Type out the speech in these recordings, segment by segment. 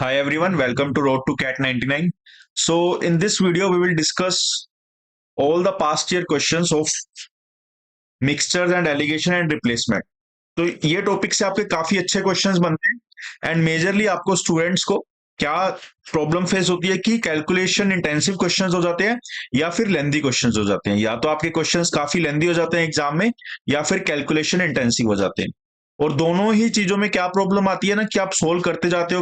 Hi everyone, welcome to Road to Cat 99. So in this video we will discuss all the past year questions of mixtures and alligation and replacement. तो ये topic से आपके काफी अच्छे questions बनते हैं and majorly आपको students को क्या प्रॉब्लम फेस होती है कि कैलकुलेशन इंटेंसिव क्वेश्चंस हो जाते हैं या फिर लेंदी क्वेश्चंस हो जाते हैं, या तो आपके क्वेश्चंस काफी लेंदी हो जाते हैं एग्जाम में या फिर कैलकुलेशन इंटेंसिव हो जाते हैं। और दोनों ही चीजों में क्या प्रॉब्लम आती है ना कि आप सोल्व करते जाते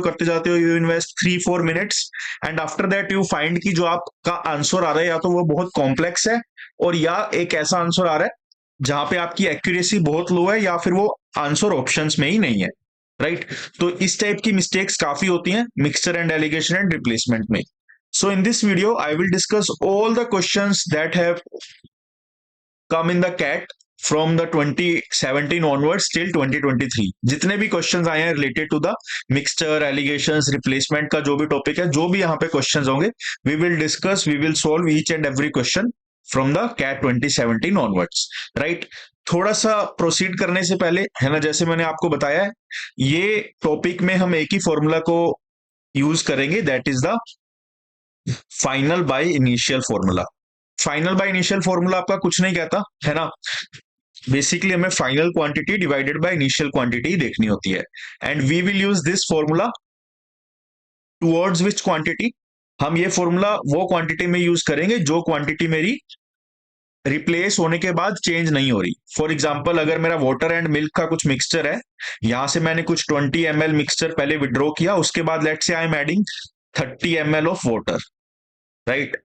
हो, you invest 3-4 minutes and after that you find कि जो आपका आंसर आ रहा है या तो वो बहुत कॉम्प्लेक्स है और या एक ऐसा आंसर आ रहा है जहां पे आपकी एक्यूरेसी बहुत लो है या फिर वो आंसर ऑप्शंस में ही नहीं है। राइट, तो इस टाइप की मिस्टेक्स काफी होती हैं mixture and alligation and replacement में। So in this video I will discuss all the questions that have come in the CAT from the 2017 onwards till 2023। जितने भी क्वेश्चंस आए हैं related to the mixture alligations replacement का जो भी topic है, जो भी यहाँ पे क्वेश्चंस होंगे, we will discuss, we will solve each and every question from the CAT 2017 onwards। Right, थोड़ा सा प्रोसीड करने से पहले है ना, जैसे मैंने आपको बताया है, ये टॉपिक में हम एक ही फॉर्मूला को यूज करेंगे, that is the final by initial formula. Final by initial formula आपका कुछ नहीं कहता है ना, बेसिकली हमें final quantity divided by initial quantity देखनी होती है and we will use this formula towards which quantity. हम ये फॉर्मूला वो क्वांटिटी में यूज करेंगे जो क्वांटिटी मेरी रिप्लेस होने के बाद चेंज नहीं हो रही। फॉर एग्जाम्पल, अगर मेरा वाटर एंड मिल्क का कुछ मिक्सचर है, यहां से मैंने कुछ 20 ml मिक्सचर पहले विड्रॉ किया, उसके बाद let's say I am adding 30 ml of water. Right,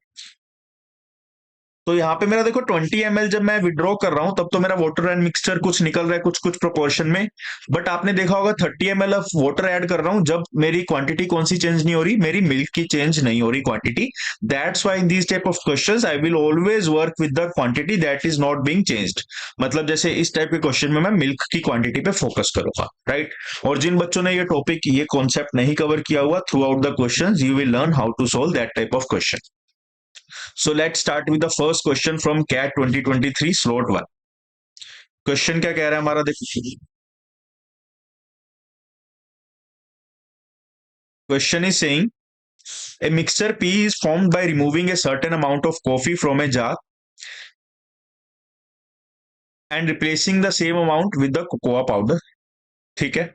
तो यहाँ पे मेरा देखो 20 ml जब मैं विड्रॉ कर रहा हूं तब तो मेरा वाटर एंड मिक्सचर कुछ निकल रहा है कुछ कुछ प्रोपोर्शन में, बट आपने देखा होगा 30 ml ऑफ वाटर ऐड कर रहा हूं जब मेरी क्वांटिटी कौन सी चेंज नहीं हो रही, मेरी मिल्क की चेंज नहीं हो रही quantity. That's why in this type of questions I will always work with the quantity that is not being changed. मतलब जैसे इस टाइप के क्वेश्चन में मैं मिल्क की क्वांटिटी पे फोकस करूंगा। राइट, और जिन बच्चों ने ये टॉपिक ये कॉन्सेप्ट नहीं कवर किया हुआ, throughout the question you will learn how to solve that type of question. So let's start with the first question from CAT 2023 slot 1। Question क्या कह रहा है हमारा, देखिए question is saying a mixture P is formed by removing a certain amount of coffee from a jar and replacing the same amount with the cocoa powder। ठीक है,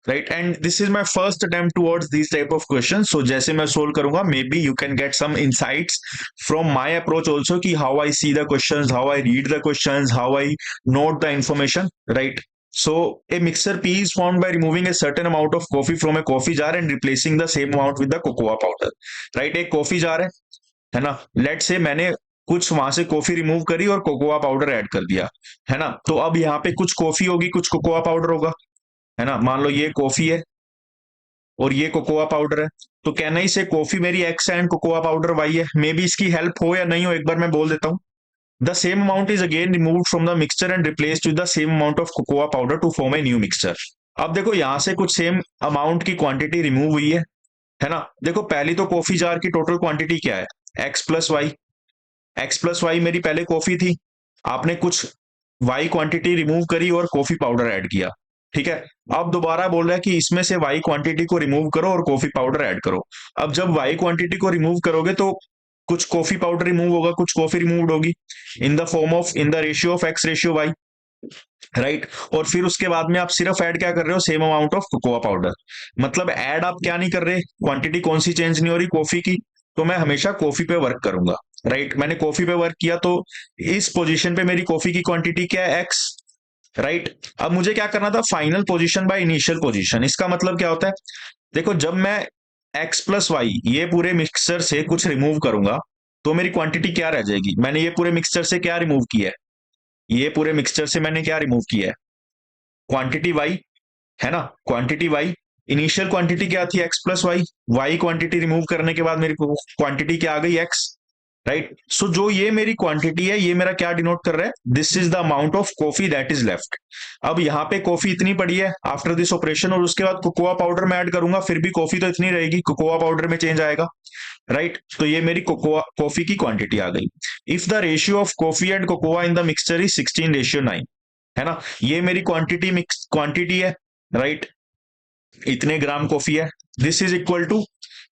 right, and this is my first attempt towards this type of question. So जैसे मैं solve करूंगा maybe you can get some insights from my approach also कि how I see the questions, how I read the questions, how I note the information. Right, so a mixture P is formed by removing a certain amount of coffee from a coffee jar and replacing the same amount with the cocoa powder। right, एक coffee jar है ना, late say मैंने कुछ वहां से coffee remove करी और cocoa powder add कर दिया, है ना, तो अब यहाँ पे कुछ कॉफी होगी कुछ कोकोआ पाउडर होगा, है ना। मान लो ये कॉफी है और ये कोकोआ पाउडर है, तो कहना ही से कॉफी मेरी X and cocoa powder Y है। मे बी इसकी हेल्प हो या नहीं हो, एक बार मैं बोल देता हूँ। The same amount is again removed from the mixture and replaced with the same amount of cocoa powder to form a new mixture. अब देखो यहां से कुछ सेम अमाउंट की क्वांटिटी रिमूव हुई है ना। देखो पहली तो कॉफी जार की टोटल क्वांटिटी क्या है, x plus y. X plus y मेरी पहले कॉफी थी, आपने कुछ वाई क्वांटिटी रिमूव करी और कॉफी पाउडर ऐड किया। ठीक है, अब दोबारा बोल रहा है कि इसमें से वाई क्वांटिटी को रिमूव करो और कॉफी पाउडर ऐड करो। अब जब वाई क्वांटिटी को रिमूव करोगे तो कुछ कॉफी पाउडर रिमूव होगा कुछ कॉफी रिमूव होगी in the form of in the ratio of x ratio y. Right, और फिर उसके बाद में आप सिर्फ ऐड क्या कर रहे हो, same amount of cocoa powder. मतलब ऐड आप क्या नहीं कर रहे, क्वांटिटी कौन सी चेंज नहीं हो रही, कॉफी की, तो मैं हमेशा कॉफी पे वर्क करूंगा। राइट, मैंने कॉफी पे वर्क किया तो इस पोजीशन पे मेरी कॉफी की क्वांटिटी क्या है, एक्स। राइट, अब मुझे क्या करना था, final position by initial position. इसका मतलब क्या होता है, देखो जब मैं एक्स प्लस वाई ये पूरे मिक्सचर से कुछ रिमूव करूंगा तो मेरी क्वांटिटी क्या रह जाएगी। मैंने ये पूरे मिक्सचर से क्या रिमूव किया है, ये पूरे मिक्सचर से मैंने क्या रिमूव किया है, क्वांटिटी वाई, है ना, क्वांटिटी वाई। इनिशियल क्वांटिटी क्या थी, x plus y. Y quantity remove करने के बाद मेरी क्वांटिटी क्या आ गई, एक्स। राइट, सो जो ये मेरी क्वांटिटी है ये मेरा क्या डिनोट कर रहा है, this is the amount of coffee that is left. अब यहाँ पे कॉफी इतनी पड़ी है आफ्टर दिस ऑपरेशन, और उसके बाद कोकोआ पाउडर में ऐड करूंगा फिर भी कॉफी तो इतनी रहेगी, कोकोआ पाउडर में चेंज आएगा। राइट, तो ये मेरी कोकोआ कॉफी की क्वांटिटी आ गई। If the ratio of coffee and cocoa in the mixture is 16:9, है ना, ये मेरी क्वांटिटी मिक्स क्वांटिटी है। राइट, इतने ग्राम कॉफी है, दिस इज इक्वल टू,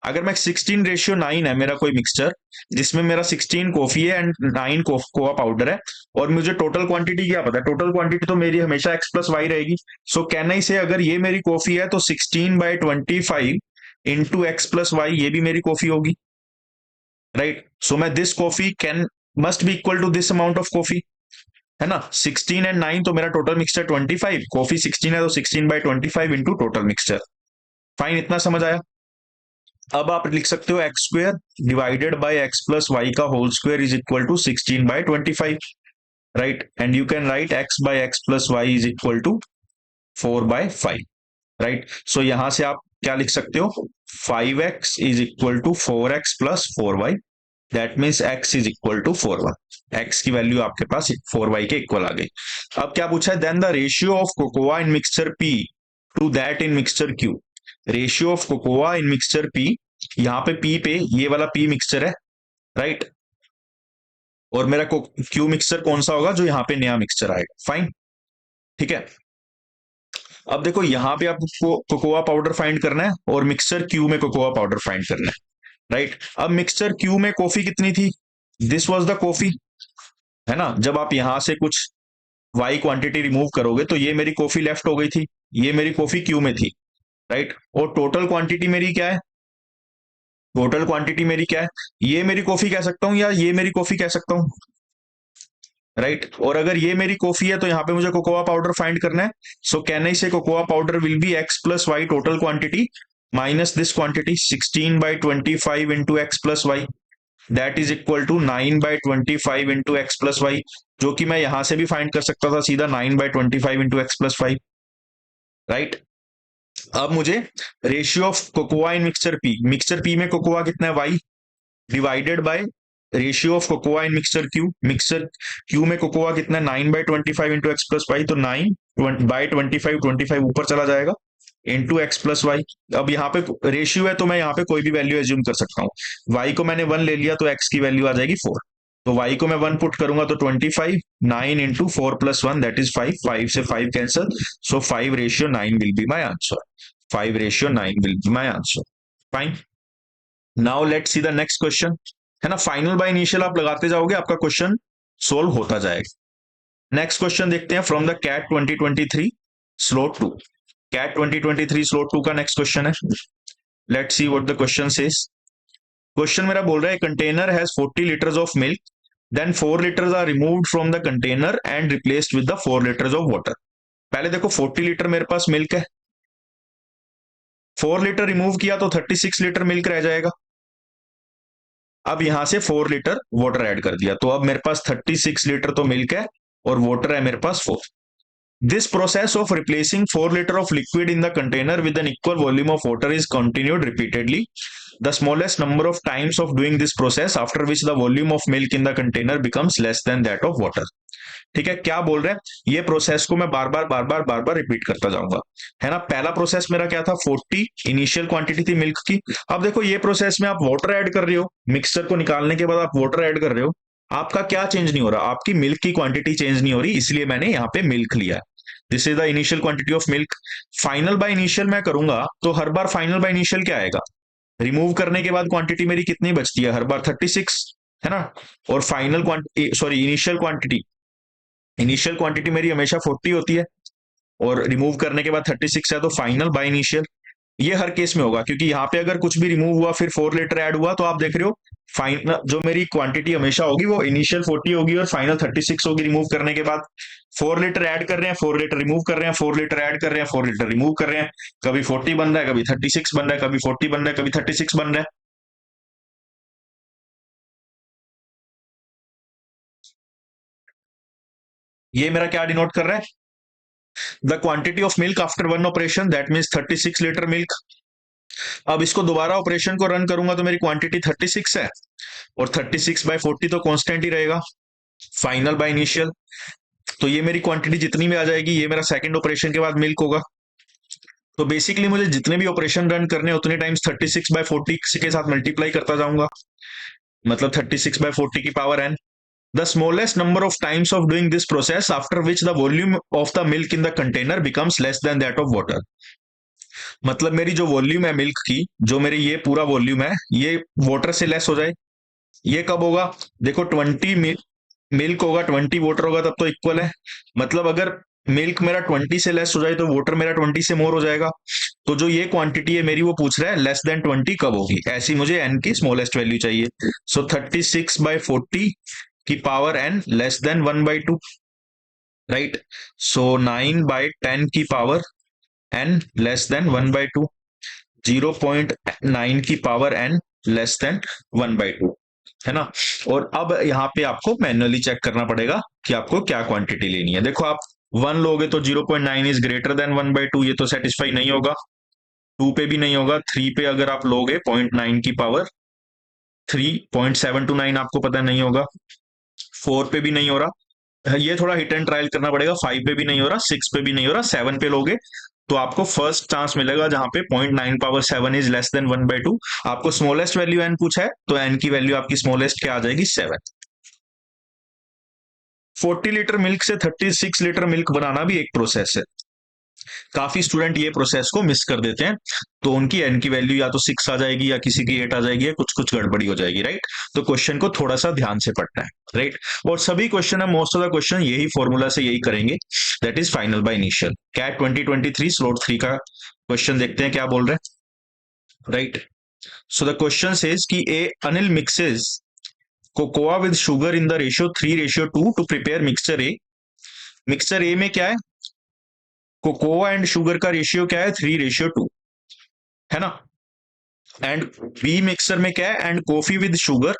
अगर मैं 16:9 है मेरा कोई मिक्सचर जिसमें मेरा 16 कॉफी है एंड 9 कोआ पाउडर है, और मुझे टोटल क्वांटिटी क्या पता है, टोटल क्वांटिटी तो मेरी हमेशा x प्लस वाई रहेगी। सो कैन आई से अगर ये मेरी कॉफी है तो 16/25 इंटू एक्स प्लस वाई ये भी मेरी कॉफी होगी, राइट। सो मैं this coffee can must be equal to this amount of coffee, है ना। 16 एंड 9 तो मेरा टोटल मिक्सचर 25, कॉफी 16 है तो 16/25 इंटू टोटल मिक्सचर। फाइन, इतना समझ आया। अब आप लिख सकते हो X square divided by X plus Y का whole square is equal to 16/25, right. And you can write X by X plus Y is equal to 4/5, right. So यहां से आप क्या लिख सकते हो, 5x is equal to 4x plus 4y, that means x is equal to 4y। x की value आपके पास 4y के इक्वल आ गई। अब क्या पूछा है, then the ratio of cocoa in mixture P to that in mixture Q। Ratio of cocoa in mixture P, यहाँ पे P पे ये वाला P मिक्सचर है, राइट। और मेरा Q मिक्सचर कौन सा होगा, जो यहाँ पे नया मिक्सचर आएगा। फाइन, ठीक है। अब देखो यहाँ पे आपको कोकोआ पाउडर फाइंड करना है और मिक्सचर Q में कोकोआ पाउडर फाइंड करना है, राइट। अब मिक्सचर Q में कॉफी कितनी थी, दिस वाज द कॉफी, है ना। जब आप यहां से कुछ y क्वांटिटी रिमूव करोगे तो ये मेरी कॉफी लेफ्ट हो गई थी, ये मेरी कॉफी Q में थी, राइट। और टोटल क्वांटिटी मेरी क्या है, टोटल क्वांटिटी मेरी क्या है, ये मेरी कॉफी कह सकता हूं या ये मेरी कॉफी कह सकता हूं, राइट। और अगर ये मेरी कॉफी है तो यहाँ पे मुझे कोकोआ पाउडर फाइंड करना है। सो can I say cocoa powder will be x plus y total quantity minus this quantity 16/25 into x plus y, that is equal to 9/25 into x plus y, जो कि मैं यहां से भी फाइंड कर सकता था सीधा 9/25 इंटू एक्स प्लस 5, राइट। अब मुझे ratio of cocoa in mixture P में कोकोआ कितना है y, divided by ratio of cocoa in mixture Q में कोकोआ कितना है 9/25 इंटू एक्स प्लस वाई, तो 9/25, 25 ऊपर चला जाएगा इंटू एक्स प्लस वाई। अब यहाँ पे रेशियो है तो मैं यहाँ पे कोई भी वैल्यू एज्यूम कर सकता हूँ, y को मैंने 1 ले लिया तो x की वैल्यू आ जाएगी 4, तो y को मैं 1 पुट करूंगा तो 25, 9 इंटू 4+1 दैट इज 5, 5 से 5 cancel, so 5:9 will be my answer, 5:9 will be my answer. Fine, now let's see the next question, है ना। फाइनल बाय इनिशियल आप लगाते जाओगे, आपका क्वेश्चन सोल्व होता जाएगा। नेक्स्ट क्वेश्चन देखते हैं from the CAT 2023 slot 2। CAT 2023 slot 2 का नेक्स्ट क्वेश्चन है, let's see what the question says. Question मेरा बोल रहा है container has 40 litres of milk, then 4 litres are removed from the container and replaced with the 4 litres of water. पहले देखो 40 litre मेरे पास milk है, 4 लीटर रिमूव किया तो 36 लीटर मिल्क रह जाएगा। अब यहां से 4 लीटर वाटर ऐड कर दिया तो अब मेरे पास 36 लीटर तो मिल्क है और वाटर है मेरे पास 4। This process of replacing 4 liter of liquid in the container with an equal volume of water is continued repeatedly. The smallest number of times of doing this process after which the volume of milk in the container becomes less than that of water. ठीक है, क्या बोल रहे हैं, ये process को मैं बार बार repeat करता जाऊंगा, है ना। पहला प्रोसेस मेरा क्या था, 40 इनिशियल क्वांटिटी थी मिल्क की। अब देखो ये प्रोसेस में आप वाटर ऐड कर रहे हो, मिक्सचर को निकालने के बाद आप वाटर ऐड कर रहे हो, आपका क्या चेंज नहीं हो रहा, आपकी मिल्क की क्वांटिटी चेंज नहीं हो रही, इसलिए मैंने यहाँ पे मिल्क लिया। This is the initial quantity of milk. Final by initial मैं करूंगा तो हर बार फाइनल बाय इनिशियल क्या आएगा, रिमूव करने के बाद क्वांटिटी मेरी कितनी बचती है, हर बार 36, है ना। और final quantity, sorry initial quantity मेरी हमेशा 40 होती है और रिमूव करने के बाद 36 है, तो फाइनल बाय इनिशियल ये हर केस में होगा, क्योंकि यहाँ पे अगर कुछ भी रिमूव हुआ फिर 4 लीटर ऐड हुआ तो आप देख रहे हो फाइनल जो मेरी क्वांटिटी हमेशा होगी वो इनिशियल 40 होगी और फाइनल 36 होगी रिमूव करने के बाद। 4 लीटर ऐड कर रहे हैं, 4 लीटर रिमूव कर रहे हैं, 4 लीटर ऐड कर रहे हैं, 4 लीटर रिमूव कर रहे हैं, कभी 40 बन रहा है, कभी 36 बन रहा है, कभी 40 बन रहा है, कभी 36 बन रहा है। ये मेरा क्या डिनोट कर रहा है, the quantity of milk after one operation, that means 36 litre milk. अब इसको दोबारा ऑपरेशन को रन करूंगा तो मेरी क्वांटिटी 36 है और 36/40 तो कांस्टेंट ही रहेगा। फाइनल बाय इनिशियल, तो ये मेरी क्वांटिटी जितनी भी आ जाएगी ये मेरा सेकंड ऑपरेशन के बाद मिल्क होगा। तो बेसिकली मुझे जितने भी ऑपरेशन रन करने उतने टाइम्स 36/40 के साथ मल्टीप्लाई करता जाऊंगा, मतलब 36/40 की power n। The smallest number of times of doing this process after which the volume of the milk in the container becomes less than that of water. मतलब मेरी जो वॉल्यूम है मिल्क की, जो मेरी ये पूरा वॉल्यूम है, ये वाटर से लेस हो जाए। ये कब होगा? देखो 20 मिल्क होगा, 20 वाटर होगा, तब तो इक्वल है। मतलब अगर मिल्क मेरा 20 से लेस हो जाए तो वाटर मेरा 20 से मोर हो जाएगा। तो जो ये क्वांटिटी है मेरी, वो पूछ रहा है लेस देन 20 कब होगी। ऐसी मुझे एन की स्मॉलेस्ट वैल्यू चाहिए। सो 36/40 की power N less than 1/2, right. So 9/10 की पावर एन लेस देन 1/2, 0.9 की पावर एन लेस देन 1/2, है ना। और अब यहाँ पे आपको मैन्युअली चेक करना पड़ेगा कि आपको क्या क्वांटिटी लेनी है। देखो आप 1 लोगे तो 0.9 इज ग्रेटर देन 1/2, ये तो सेटिस्फाई नहीं होगा। 2 पे भी नहीं होगा। 3 पे अगर आप लोगे 0.9 की पावर 3.729, आपको पता नहीं होगा। 4 पे भी नहीं हो रहा, ये थोड़ा हिट एंड ट्रायल करना पड़ेगा। 5 पे भी नहीं हो रहा, 6 पे भी नहीं हो रहा, 7 पे लोगे तो आपको फर्स्ट चांस मिलेगा जहां पे 0.9 पावर 7 इज लेस देन 1/2। आपको स्मॉलेस्ट वैल्यू एन पूछा है, तो एन की वैल्यू आपकी स्मॉलेस्ट क्या आ जाएगी? 7। 40 लीटर मिल्क से 36 लीटर मिल्क बनाना भी एक प्रोसेस है। काफी स्टूडेंट ये प्रोसेस को मिस कर देते हैं, तो उनकी एन की वैल्यू या तो 6 आ जाएगी, या किसी की 8 आ जाएगी, या कुछ कुछ गड़बड़ी हो जाएगी, राइट। तो क्वेश्चन को थोड़ा सा ध्यान से पढ़ना है, राइट। और सभी क्वेश्चन है, मोस्ट ऑफ द क्वेश्चन यही फॉर्मूला से यही करेंगे, that is final by initial. CAT 2023 slot 3 का क्वेश्चन देखते हैं क्या बोल रहे हैं, right. So the question says कि a Anil mixes cocoa with sugar in the ratio 3:2 to prepare mixture A. Mixture A में क्या है? कोकोआ एंड शुगर का रेशियो क्या है? 3:2, है ना। एंड बी मिक्सर में क्या है? And coffee with sugar,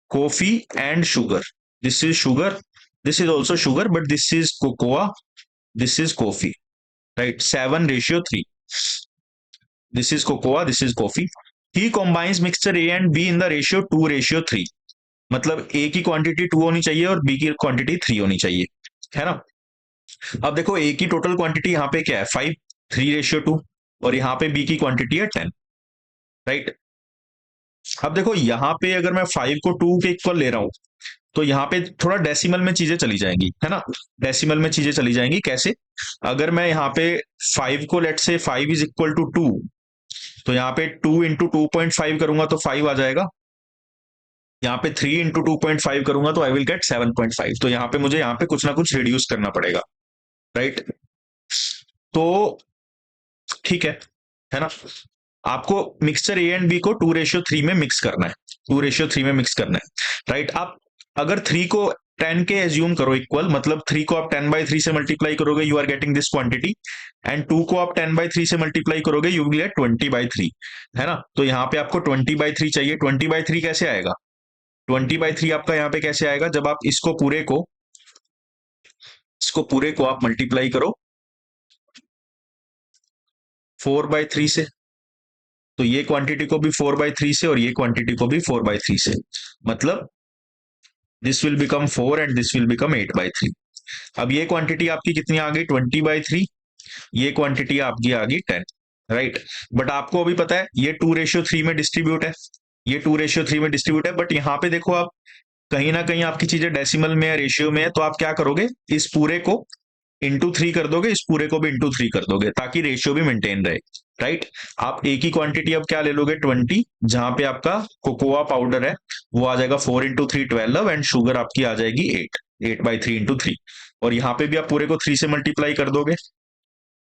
coffee and sugar, this is sugar, this is also sugar, but this is cocoa, this is coffee, right. 7:3, this is cocoa, this is coffee. He combines mixture A and B in the ratio 2:3। मतलब ए की quantity 2 होनी चाहिए और B की quantity 3 होनी चाहिए, है ना। अब देखो ए की टोटल क्वांटिटी यहाँ पे क्या है? 5, 3:2, और यहाँ पे बी की क्वांटिटी है 10, राइट। अब देखो यहाँ पे अगर मैं 5 को 2 के इक्वल ले रहा हूं, तो यहाँ पे थोड़ा डेसिमल में चीजें चली जाएंगी, है ना। डेसिमल में चीजें चली जाएंगी कैसे? अगर मैं यहाँ पे 5 को, लेट से 5 इज इक्वल टू 2, तो यहाँ पे 2 इंटू 2.5 करूंगा तो 5 आ जाएगा। यहाँ पे 3 इंटू 2.5 करूंगा तो आई विल गेट 7.5। तो यहाँ पे मुझे यहाँ पे कुछ ना कुछ रिड्यूस करना पड़ेगा, राइट। तो ठीक है ना। आपको मिक्सचर ए एंड बी को 2:3 में मिक्स करना है, 2:3 में मिक्स करना है, राइट। आप अगर 3 को 10 के एज्यूम करो इक्वल, मतलब 3 को आप 10/3 से मल्टीप्लाई करोगे, you are getting this quantity. And 2 को आप 10/3 से मल्टीप्लाई करोगे, यू विल गेट 20/3, है ना। तो यहाँ पे आपको 20/3 चाहिए। 20/3 कैसे आएगा? 20/3 आपका यहाँ पे कैसे आएगा? जब आप इसको पूरे को आप मल्टीप्लाई करो 4/3 से, तो ये क्वांटिटी को भी 4/3 से और ये क्वांटिटी को भी 4/3 से, मतलब this will become 4 and this will become 8/3। अब ये क्वांटिटी आपकी कितनी आ गई? 20/3। ये क्वांटिटी आपकी आ गई 10, राइट। बट आपको अभी पता है ये 2:3 में डिस्ट्रीब्यूट है, ये 2:3 में डिस्ट्रीब्यूट है। बट यहाँ पे देखो आप, कहीं ना कहीं आपकी चीजें डेसिमल में है, रेशियो में है, तो आप क्या करोगे? इस पूरे को इंटू 3 कर दोगे, इस पूरे को भी इंटू 3 कर दोगे, ताकि रेशियो भी मेंटेन रहे, राइट। आप एक ही क्वांटिटी अब क्या ले लोगे? 20, जहां पे आपका कोकोआ पाउडर है वो आ जाएगा 4 इंटू 3 12, एंड शुगर आपकी आ जाएगी 8 इंटू 3। और यहाँ पे भी आप पूरे को 3 से मल्टीप्लाई कर दोगे,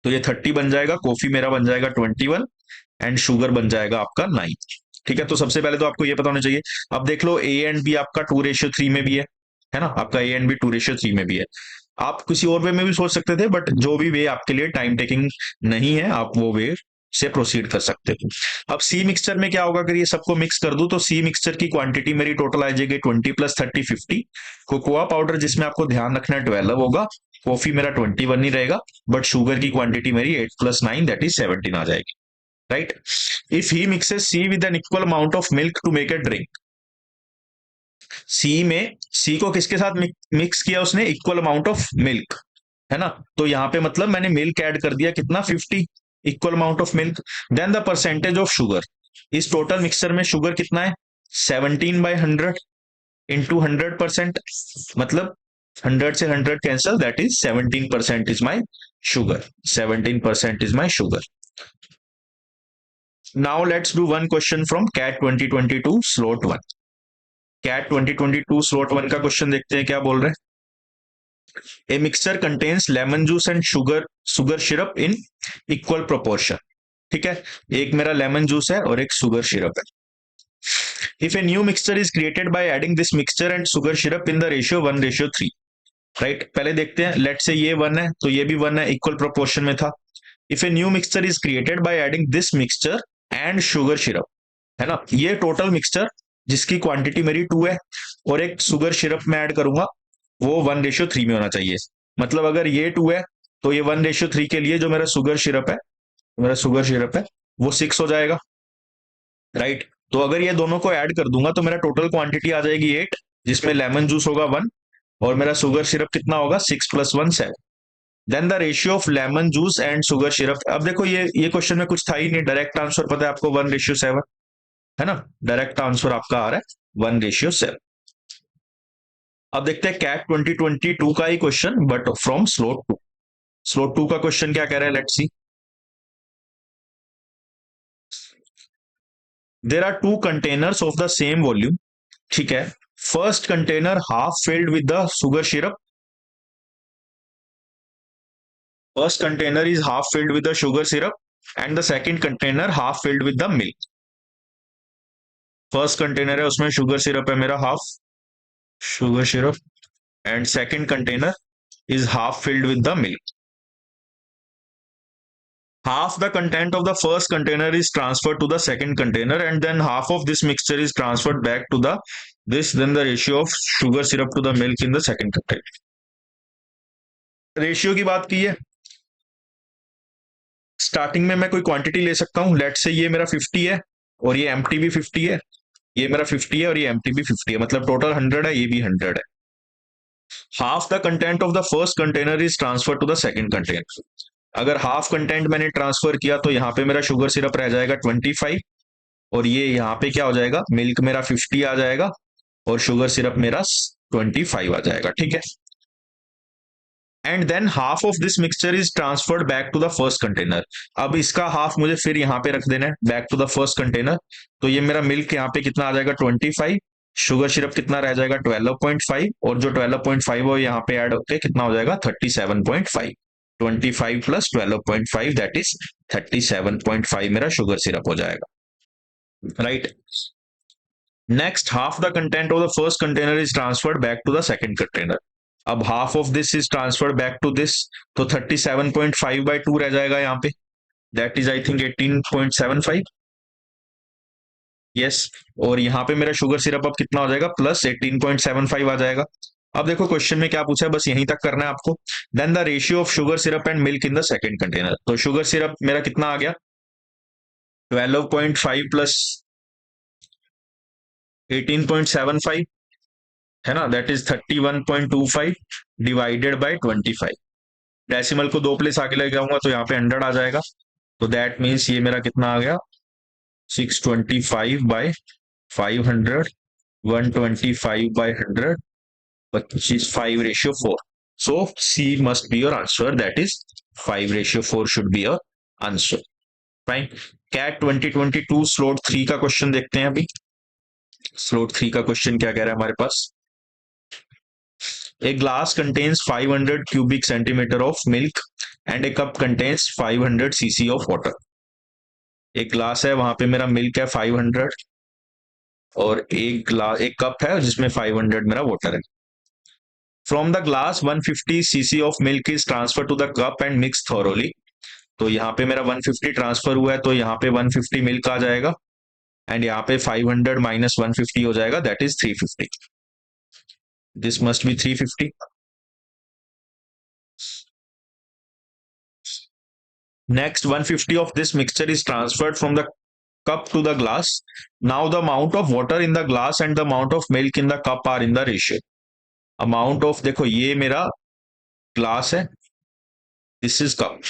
तो ये 30 बन जाएगा। कॉफी मेरा बन जाएगा 21, एंड शुगर बन जाएगा आपका 9। ठीक है, तो सबसे पहले तो आपको ये पता होना चाहिए। अब देख लो ए एंड बी आपका 2:3 में भी है ना। आपका ए एंड बी 2:3 में भी है। आप किसी और वे में भी सोच सकते थे, बट जो भी वे आपके लिए टाइम टेकिंग नहीं है, आप वो वे से प्रोसीड कर सकते हो। अब सी मिक्सचर में क्या होगा? अगर ये सबको मिक्स कर दूं, तो सी मिक्सचर की क्वांटिटी मेरी टोटल आ जाएगी 20 + 30 50। कोकोआ पाउडर, जिसमें आपको ध्यान रखना है, 12 होगा। कॉफी मेरा 21 ही रहेगा, बट शुगर की क्वांटिटी मेरी 8 + 9 दैट इज 17 आ जाएगी, right. If he mixes C with an equal amount of milk to make a drink, C को किसके साथ मिक्स किया उसने? इक्वल अमाउंट ऑफ मिल्क, है ना। तो यहाँ पे मतलब मैंने मिल्क ऐड कर दिया कितना? 50, equal amount of milk. Then the percentage of sugar, इस टोटल मिक्सचर में शुगर कितना है? 17/100 इंटू 100%, मतलब 100 से 100 cancel, that is 17% is my sugar, 17% is my sugar. Now let's do one question from CAT 2022 slot one. CAT 2022 slot one का question देखते हैं क्या बोल रहे हैं। A mixture contains lemon juice and sugar sugar syrup in equal proportion. ठीक है, एक मेरा लेमन जूस है और एक शुगर सिरप है। If A new mixture is created by adding this mixture and sugar syrup in the ratio 1:3। Right, पहले देखते हैं, लेट से ये 1 है तो ये भी 1 है, इक्वल प्रोपोर्शन में था। If A new mixture is created by adding this mixture and sugar syrup, है ना, ये टोटल मिक्सचर जिसकी क्वांटिटी मेरी 2 है और एक शुगर सिरप में ऐड करूंगा वो 1:3 में होना चाहिए। मतलब अगर ये 2 है तो ये 1:3 के लिए जो मेरा शुगर सिरप है वो 6 हो जाएगा। राइट, तो अगर ये दोनों को ऐड कर दूंगा तो मेरा टोटल क्वांटिटी आ जाएगी 8, जिसमें लेमन जूस होगा 1 और मेरा शुगर सिरप कितना होगा 6 + 1 7। Then the ratio of lemon juice and sugar syrup. अब देखो ये क्वेश्चन में कुछ था ही नहीं, डायरेक्ट आंसर पता है आपको 1:7, है ना, डायरेक्ट आंसर आपका आ रहा है 1:7। अब देखते हैं कैट 2022 का ही question but from slot 2। Slot 2 का क्वेश्चन क्या कह रहा है, let's see. There are 2 containers of the same volume. ठीक है, first container half filled with the sugar syrup. First container is half filled with the sugar syrup and the second container half filled with the milk. First container है उसमें sugar syrup है मेरा half sugar syrup and second container is half filled with the milk. Half the content of the first container is transferred to the second container and then half of this mixture is transferred back to the this, then the ratio of sugar syrup to the milk in the second container. Ratio की बात की है, starting में मैं कोई quantity ले सकता हूं, लेट से ये मेरा 50 है और ये एम्प्टी भी 50 है, ये मेरा 50 है और ये एम्प्टी भी 50 है, मतलब टोटल 100 है, ये भी 100 है। Half the content of the first container is transfer to the second container. अगर हाफ कंटेंट मैंने ट्रांसफर किया तो यहाँ पे मेरा शुगर सिरप रह जाएगा 25 और ये यहाँ पे क्या हो जाएगा, मिल्क मेरा 50 आ जाएगा और शुगर सिरप मेरा 25 आ जाएगा। ठीक है, and then half of this mixture is transferred back to the first container. अब इसका हाफ मुझे फिर यहाँ पे रख देना है back to the first container. तो ये मेरा मिल्क यहाँ पे कितना आ जाएगा 25, शुगर सिरप कितना रह जाएगा 12.5 और जो 12.5 है यहाँ पे ऐड होते कितना हो जाएगा 37.5। 25 + 12.5 दैट इज 37.5 मेरा शुगर सिरप हो जाएगा। Right, next half the content of the first container is transferred back to the second container. अब half of this is transfer back to this, तो 37.5/2 रह जाएगा यहाँ पे, that is I think 18.75। Yes, और यहाँ पे मेरा शुगर सिरप अब कितना हो जाएगा प्लस 18.75 आ जाएगा। अब देखो क्वेश्चन में क्या पूछा है, बस यहीं तक करना है आपको। Then the ratio of sugar syrup and milk in the second container. तो शुगर सिरप मेरा कितना आ गया 12.5 प्लस 18.75, है ना, that is 31.25 divided by 25। Decimal को 2 प्लेस आगे लेके आऊंगा तो यहाँ पे 100 आ जाएगा, तो दैट मीन्स ये मेरा कितना आ गया 625/500, 125/100, 5:4। So C must be your answer, that is 5:4 should be your answer. Fine. CAT 2022 slot 3 का क्वेश्चन देखते हैं अभी। स्लॉट 3 का क्वेश्चन क्या कह रहा है हमारे पास। A glass contains 500 cubic centimeter of milk and a cup contains 500 cc of water. एक ग्लास है वहां पे मेरा मिल्क है 500 और एक कप है जिसमें 500 मेरा वाटर है। From the glass 150 cc of milk is transfer to the cup and mix thoroughly. तो यहाँ पे मेरा 150 ट्रांसफर हुआ है तो यहाँ पे 150 मिल्क आ जाएगा एंड यहाँ पे 500 माइनस 150 हो जाएगा, that is 350। This must B 350। Next, 150 of this mixture is transferred from the cup to the glass. Now the amount of water in the glass and the amount of milk in the cup are in the ratio. Amount of, देखो ये मेरा glass है, this is cup.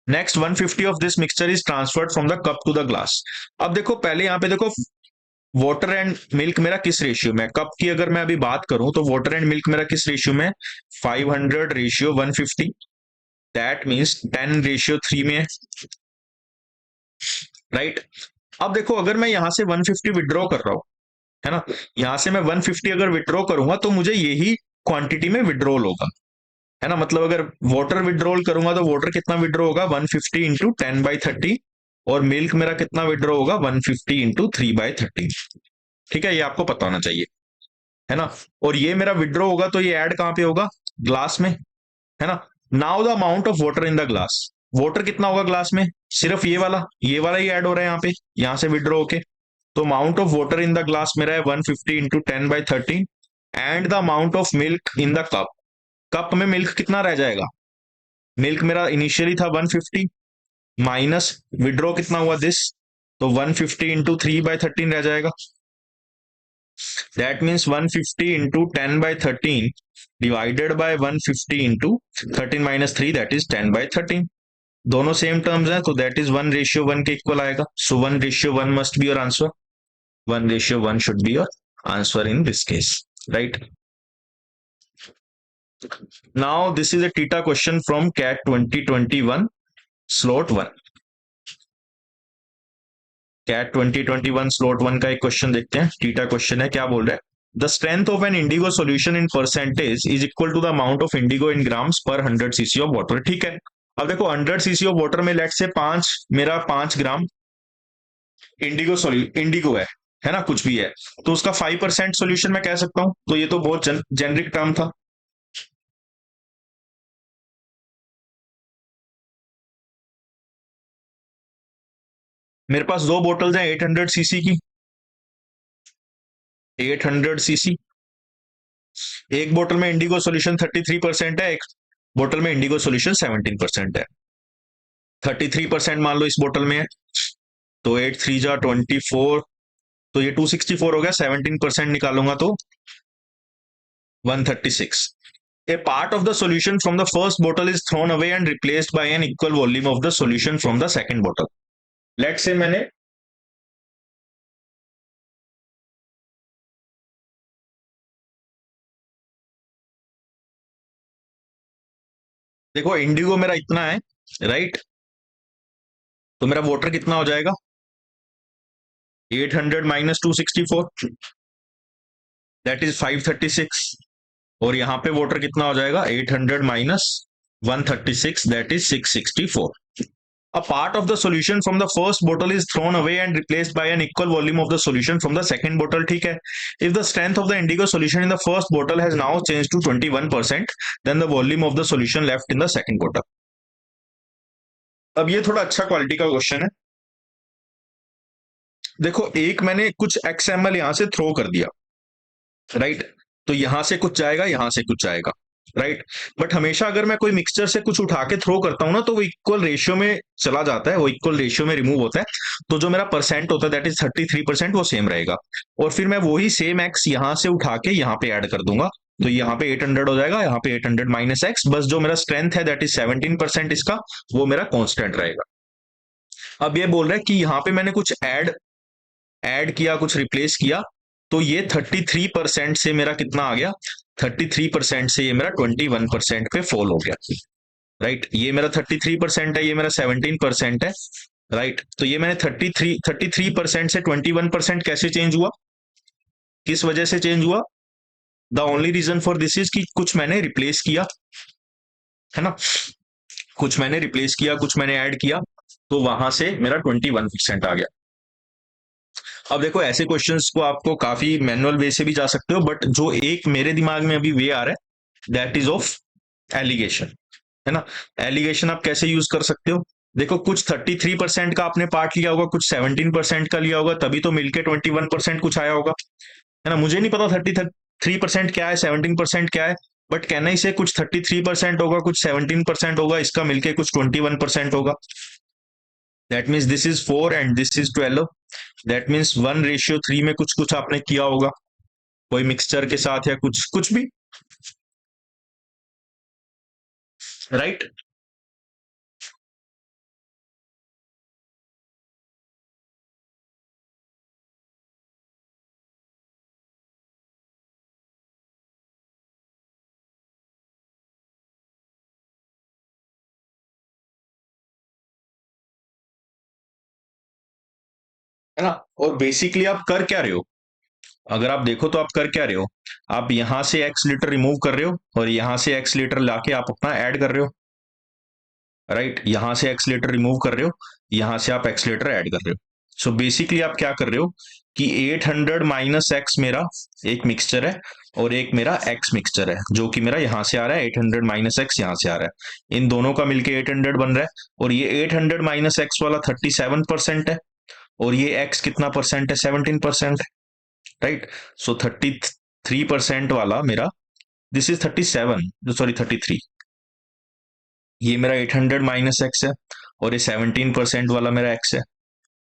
Next, 150 of this mixture is transferred from the cup to the glass. अब देखो पहले यहाँ पे देखो वाटर एंड मिल्क मेरा किस रेशियो में, कप की अगर मैं अभी बात करूं तो वाटर एंड मिल्क मेरा किस रेशियो में 500:150, दैट मीन्स 10:3 में है। राइट। अब देखो अगर मैं यहां से 150 विड्रॉ कर रहा हूं, है ना, यहां से मैं 150 अगर विड्रॉ करूंगा तो मुझे यही क्वांटिटी में विड्रॉल होगा, है ना। मतलब अगर वाटर विड्रॉल करूंगा तो वाटर कितना विड्रॉ होगा, 150 इंटू 10/30, और मिल्क मेरा कितना विड्रॉ होगा, 150 इंटू 3/30। ठीक है, ये आपको पता होना चाहिए, है ना। और ये मेरा विड्रॉ होगा तो ये ऐड कहां पे होगा, ग्लास में, है ना। Now the amount of water in the glass, water कितना होगा ग्लास में, सिर्फ ये वाला ही ऐड हो रहा है यहाँ पे, यहां से विड्रॉ होके। तो amount of water in the glass मेरा है 150 into 10/30, and the amount of milk in the cup, cup में मिल्क कितना रह जाएगा, मिल्क मेरा इनिशियली था 150, माइनस विड्रॉ कितना हुआ दिस, तो 150 इंटू 3/13 रह जाएगा। That means 150 into 10/13 divided by 150 into 13 - 3, that is 10/13। दोनों सेम टर्म्स हैं तो दैट इज 1:1 के इक्वल आएगा। सो 1:1 must be your answer, 1:1 should be your answer in this case, right? Now this is a TETA question from CAT 2021 slot 1। Cat 2021 slot 1 का एक question देखते हैं। Theta question है, क्या बोल रहा है, the strength of an indigo solution in percentage is equal to the amount of indigo in grams per 100 CC of water. ठीक है, अब देखो 100 सीसी ऑफ वाटर में लेट से 5 ग्राम इंडिगो है ना, कुछ भी है, तो उसका 5% सोल्यूशन मैं कह सकता हूं। तो ये तो बहुत जेनरिक टर्म था। मेरे पास दो बोटल्स हैं 800 सीसी की, 800 सीसी। एक बोतल में इंडिगो सोल्यूशन 33% है, एक बोतल में इंडिगो सोल्यूशन 17% है। 33% मान लो इस बोतल में है, तो 8 3 जा 24, तो ये 264 हो गया। 17% निकालूंगा तो 136। A part of the solution from the first bottle is thrown away and replaced by an equal volume of the solution from the second bottle। Let say मैंने, देखो इंडिगो मेरा इतना है, राइट, तो मेरा वाटर कितना हो जाएगा, 800 - 264, दैट इज 536। और यहाँ पे वाटर कितना हो जाएगा, 800 - 136, that is 664। A part of the solution from the first bottle is thrown away and replaced by an equal volume of the solution from the second bottle। ठीक है, if the strength of the indigo solution in the first bottle has now changed to 21%, then the volume of the solution left in the second bottle। अब ये थोड़ा अच्छा quality का question है। देखो एक मैंने कुछ XML यहां से थ्रो कर दिया, राइट, तो यहां से कुछ जाएगा, यहां से कुछ जाएगा, राइट। बट हमेशा अगर मैं कोई मिक्सचर से कुछ उठा के थ्रो करता हूं ना, तो वो इक्वल रेशियो में चला जाता है, वो इक्वल रेशियो में रिमूव होता है। तो जो मेरा परसेंट होता है दैट इज 33%, वो सेम रहेगा। और फिर मैं वही सेम एक्स यहां से उठा के यहाँ पे ऐड कर दूंगा, तो यहाँ पे 800 हो जाएगा, यहाँ पे 800 माइनस एक्स, बस जो मेरा स्ट्रेंथ है दैट इज 17% इसका, वो मेरा कॉन्स्टेंट रहेगा। अब ये बोल रहा है कि यहाँ पे मैंने कुछ ऐड ऐड किया, कुछ रिप्लेस किया, तो ये 33% से मेरा कितना आ गया, 33% से ये मेरा 21% पे फॉल हो गया, राइट। ये मेरा 33% है, ये मेरा 17% है, राइट। तो ये मैंने 33% से 21% कैसे चेंज हुआ, किस वजह से चेंज हुआ, the only reason for this is कि कुछ मैंने रिप्लेस किया, है ना, कुछ मैंने रिप्लेस किया, कुछ मैंने ऐड किया, तो वहां से मेरा 21% आ गया। अब देखो ऐसे क्वेश्चंस को आपको काफी मैनुअल वे से भी जा सकते हो, बट जो एक मेरे दिमाग में अभी वे आ रहा है दैट इज ऑफ एलिगेशन, है ना। एलिगेशन आप कैसे यूज कर सकते हो, देखो कुछ 33% का आपने पार्ट लिया होगा, कुछ 17% का लिया होगा, तभी तो मिलके 21% कुछ आया होगा, है ना। मुझे नहीं पता 33% क्या है, 17% क्या है, बट कहना ही से कुछ 33% होगा, कुछ 17% होगा, इसका मिलके कुछ 21% होगा। That means this is 4 and this is 12। That means 1:3 में कुछ कुछ आपने किया होगा, कोई मिक्सचर के साथ या कुछ कुछ भी, राइट। है ना। और बेसिकली आप कर क्या रहे हो, अगर आप देखो तो आप कर क्या रहे हो, आप यहां से एक्स लीटर रिमूव कर रहे हो और यहां से एक्स लीटर लाके आप अपना ऐड कर रहे हो, राइट। यहां से एक्सलेटर रिमूव कर रहे हो, यहां से आप एक्सलेटर ऐड कर रहे हो। सो बेसिकली आप क्या कर रहे हो कि 800 माइनस एक्स मेरा एक मिक्सचर है और एक मेरा एक्स मिक्सचर है, जो कि मेरा यहां से आ रहा है 800 माइनस एक्स यहां से आ रहा है, इन दोनों का मिलके 800 बन रहा है। और ये 800 माइनस एक्स वाला 37% है और ये एक्स कितना परसेंट है, 17% है, राइट। सो 33% वाला मेरा, दिस इज 37, सॉरी 33, ये मेरा 800 माइनस एक्स है और ये 17% वाला मेरा एक्स है,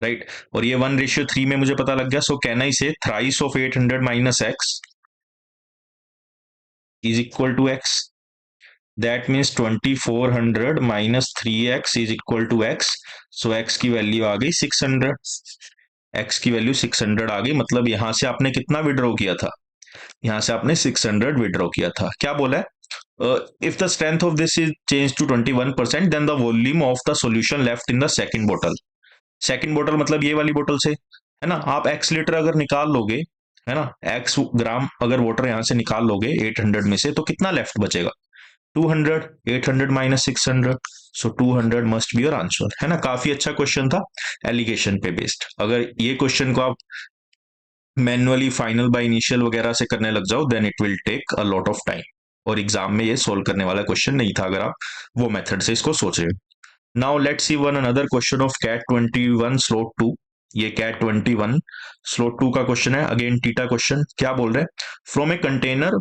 राइट। और ये 1:3 में मुझे पता लग गया। सो can I say thrice of 800 minus x is equal to x, that means 2400 minus 3x is equal to x. So x की वैल्यू आ गई 600, एक्स की वैल्यू 600 आ गई। मतलब यहां से आपने कितना विड्रॉ किया था, यहां से आपने 600 विड्रॉ किया था। क्या बोला है, if the strength of this is change to 21% then the volume of the solution left in the second बोतल। सेकंड बोतल मतलब ये वाली बोतल से, है ना। आप एक्स लीटर अगर निकाल लोगे, है ना, एक्स ग्राम अगर वाटर यहां से निकाल लोगे 800 में से, तो कितना लेफ्ट बचेगा, 200। 800 minus 600, so 200 must be your answer, है ना। काफी अच्छा क्वेश्चन था, एलिगेशन पे बेस्ड। अगर ये क्वेश्चन को आप मैनुअली फाइनल बाय इनिशियल वगैरह से करने लग जाओ then it will take a lot of time, और एग्जाम में ये सोल्व करने वाला क्वेश्चन नहीं था अगर आप वो मेथड से इसको सोच रहे हो। Now let's see one another question of CAT 21 slot 2। ये कैट 21 स्लोट 2 का क्वेश्चन है, अगेन टीटा क्वेश्चन। क्या बोल रहे हैं, from a container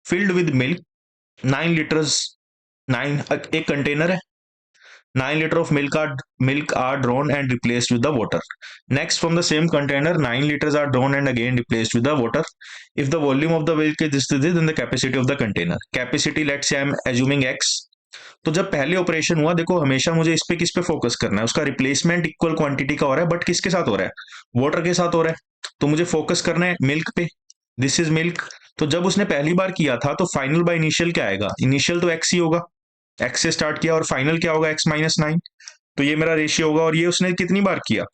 filled with milk 9 litres, 9, एक कंटेनर है, 9 liter of milk are drawn and replaced with the water. Next, from the same container, 9 liters are drawn and again replaced with the water. If the volume of the milk is this, then the capacity of the container. Capacity, let's say I'm assuming x. तो जब पहले operation हुआ, देखो हमेशा मुझे किस पे focus करना है, उसका रिप्लेसमेंट इक्वल क्वांटिटी का हो रहा है, बट किसके साथ हो रहा है, वाटर के साथ हो रहा है। तो मुझे फोकस करना है मिल्क पे, दिस इज मिल्क। तो जब उसने पहली बार किया था तो फाइनल बाय इनिशियल क्या आएगा, इनिशियल तो एक्स ही होगा, एक्स से स्टार्ट किया और फाइनल क्या होगा, एक्स माइनस 9। तो ये मेरा रेशियो होगा। और ये उसने कितनी बार किया,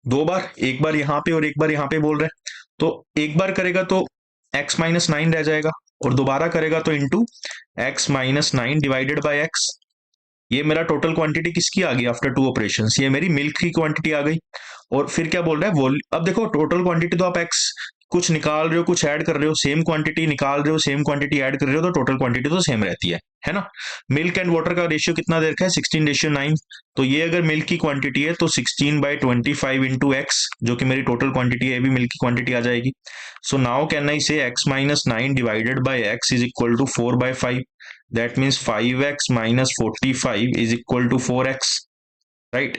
2 बार, एक बार यहाँ पे और एक बार यहाँ पे बोल रहे हैं। तो एक बार करेगा तो एक्स माइनस 9 रह जाएगा, और दोबारा करेगा तो into x minus 9 divided by x. ये मेरा टोटल क्वांटिटी किसकी आ गई आफ्टर 2 ऑपरेशन, ये मेरी मिल्क की क्वांटिटी आ गई। और फिर क्या बोल रहा है, अब देखो टोटल क्वांटिटी तो आप एक्स कुछ निकाल रहे हो कुछ ऐड कर रहे हो, सेम क्वांटिटी निकाल रहे हो सेम क्वांटिटी ऐड कर रहे हो, तो टोटल क्वांटिटी तो सेम रहती है ना। मिल्क एंड वाटर का रेशियो कितना दे रखा है, 16:9। तो ये अगर मिल्क की क्वांटिटी है तो 16/25 इंटू एक्स, जो कि मेरी टोटल क्वांटिटी है, भी मिल्क की क्वांटिटी आ जाएगी। So now can I say x minus 9 divided by x is equal to 4/5। That means 5x minus 45 is equal to 4x, right?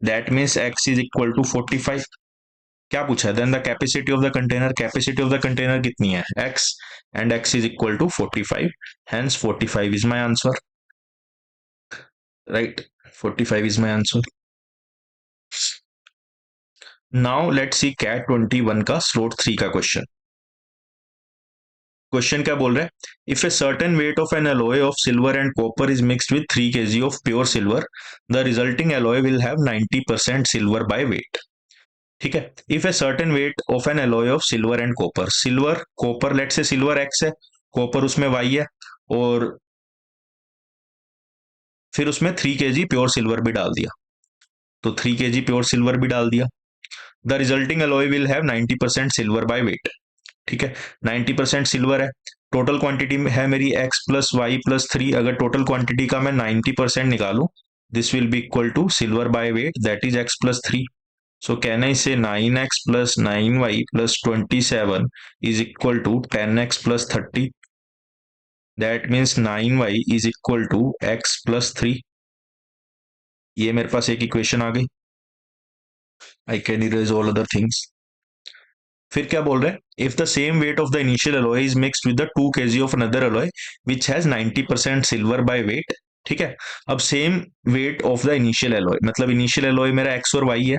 That means x is equal to 45। क्या पूछा है, then the capacity of the container, capacity of the container कितनी है, x, and x is equal to 45, hence 45 is my answer, right? 45 is my answer. Now let's see cat 21 का slot 3 का question. Question क्या बोल रहा है, if a certain weight of an alloy of silver and copper is mixed with 3 kg of pure silver, the resulting alloy will have 90% silver by weight. ठीक है, if a certain weight of an alloy of silver and copper, silver copper, let say silver x है, copper उसमें y है, और फिर उसमें 3 kg pure silver भी डाल दिया, तो 3 kg प्योर सिल्वर भी डाल दिया। The resulting alloy will have 90% silver by weight. ठीक है, 90% सिल्वर है, टोटल क्वांटिटी में है मेरी x प्लस वाई प्लस 3। अगर टोटल क्वांटिटी का मैं 90% निकालूं, this will be equal to silver by weight, that is x plus 3। So can I say 9x plus 9y plus 27 is equal to 10x plus 30, that means 9y is equal to x plus 3। ये मेरे पास एक equation आ गई, I can erase all other things. फिर क्या बोल रहे हैं, if the same weight of the initial alloy is mixed with the 2 kg ऑफ another alloy which has 90% silver by weight. ठीक है, अब same weight of the initial alloy, मतलब इनिशियल एलॉय मेरा एक्स और वाई है,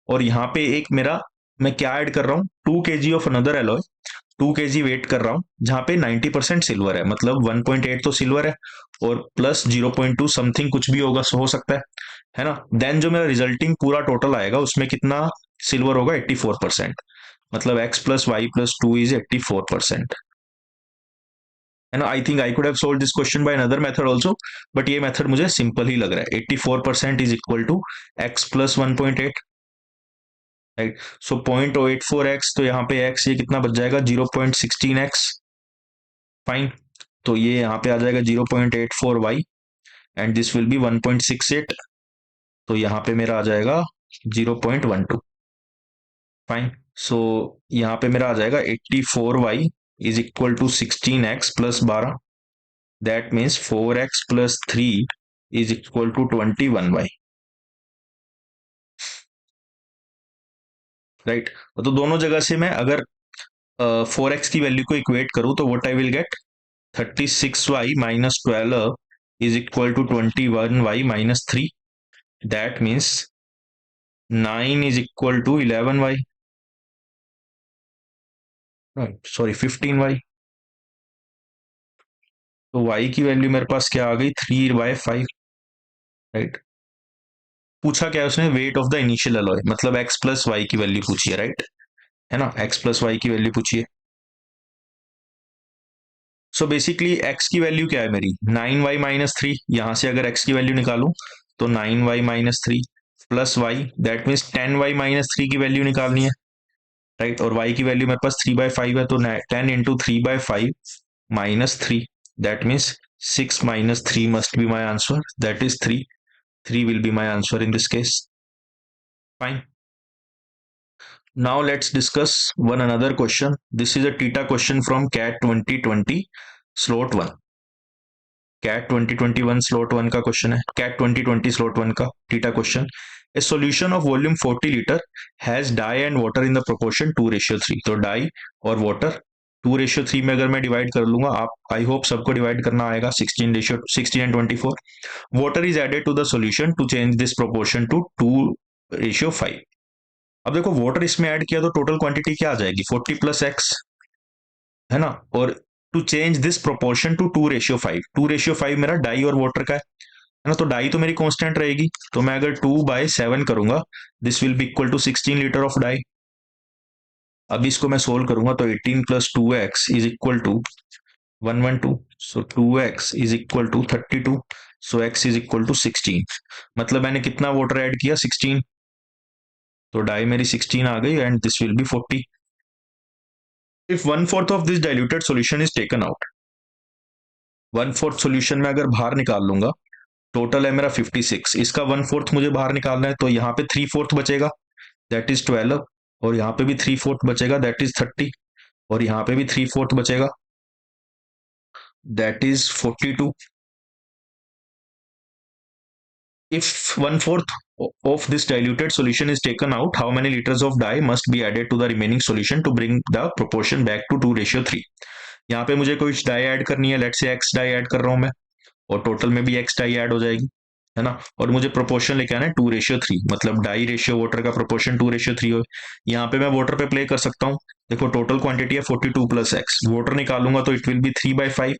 और यहाँ पे एक मेरा, मैं क्या ऐड कर रहा हूँ, 2 kg ऑफ अनदर एलॉय, 2 kg वेट कर रहा हूँ, जहां पे 90% सिल्वर है, मतलब 1.8 तो सिल्वर है और प्लस 0.2 समथिंग कुछ भी होगा, हो सकता है ना। देन जो मेरा रिजल्टिंग पूरा टोटल आएगा उसमें कितना सिल्वर होगा 84%, मतलब x plus y plus two is 84%, है ना। I think I could have solve this question by another method also, but ये मेथड मुझे सिंपल ही लग रहा है। 84% is equal to x plus 1.8, right. So 0.084x, तो यहाँ पे x ये कितना बच जाएगा, 0.16x, फाइन। तो ये यहाँ पे आ जाएगा 0.84y, and this will B 1.68, तो यहाँ पे मेरा आ जाएगा 0.12, फाइन। सो यहाँ पे मेरा आ जाएगा 84y is equal to 16x plus 12, that means 4x plus 3 is equal to 21y, right. तो दोनों जगह से मैं अगर 4x की वैल्यू को इक्वेट करूं तो what I will get, 36y minus 12 is equal to 21y minus 3, that means 9 is equal to 11y, sorry 15y। तो y की वैल्यू मेरे पास क्या आ गई, 3/5, राइट। पूछा क्या है उसने, wait of the initial alloy, मतलब x प्लस वाई की वैल्यू पूछी है, राइट, है ना, x प्लस वाई की वैल्यू पूछी है। सो बेसिकली x की वैल्यू क्या है मेरी, 9y माइनस 3, यहां से अगर x की वैल्यू निकालूं तो 9y minus 3 plus y, that means 10y minus 3 की वैल्यू निकालनी है, राइट। और y की वैल्यू मेरे पास 3/5 है, तो 10 into 3/5 minus 3, that means 6 minus 3 must be my answer, that is 3, 3 will be my answer in this case, fine. Now let's discuss one another question. This is a TETA question from CAT 2020 slot 1. CAT 2021 slot 1 का question है, CAT 2020 slot 1 का TETA question. A solution of volume 40 liter has dye and water in the proportion 2:3. तो die और water 2:3 में अगर मैं divide कर लूंगा, आप आई होप सबको डिवाइड करना आएगा, 16 and 24. Water is added to the solution to change this proportion to 2:5. अब देखो वाटर इसमें ऐड किया तो टोटल क्वांटिटी क्या आ जाएगी, 40 प्लस एक्स, है ना। और to change this proportion to 2:5, 2:5 मेरा डाई और वाटर का है ना। तो डाई तो मेरी कांस्टेंट रहेगी, तो मैं अगर 2/7 करूंगा, this will be equal to 16 litre of dye. अब इसको मैं सोल्व करूंगा तो 18 plus 2x is equal to 112, so 2x is equal to 32, so x is equal to 16, मतलब मैंने कितना वाटर ऐड किया, 16, तो डाई मेरी 16 आ गई, and this will B 40। If 1/4 of this diluted solution is taken out, 1/4 solution में अगर बाहर निकाल लूंगा, टोटल है मेरा 56, इसका 1/4 मुझे बाहर निकालना है, तो यहाँ पे 3/4 बचेगा, दैट इज 12, और यहाँ पे भी 3/4 बचेगा, दैट इज 30, और यहाँ पे भी 3/4 बचेगा, that is 42। If 1/4 of this diluted solution is taken out, how many liters of dye must be added to the remaining solution to bring the proportion back to 2:3? यहाँ पे मुझे कुछ डाई ऐड करनी है, let's say x die add कर रहा हूं मैं, और टोटल में भी एक्स डाई ऐड हो जाएगी, है ना। और मुझे प्रोपोर्शन लेके आना है 2:3, मतलब डाई रेशियो वाटर का प्रोपोर्शन 2:3 हो। यहाँ पे मैं वाटर पे प्ले कर सकता हूँ, देखो टोटल क्वांटिटी है 42 प्लस एक्स, वाटर निकालूंगा तो इट विल बी 3/5,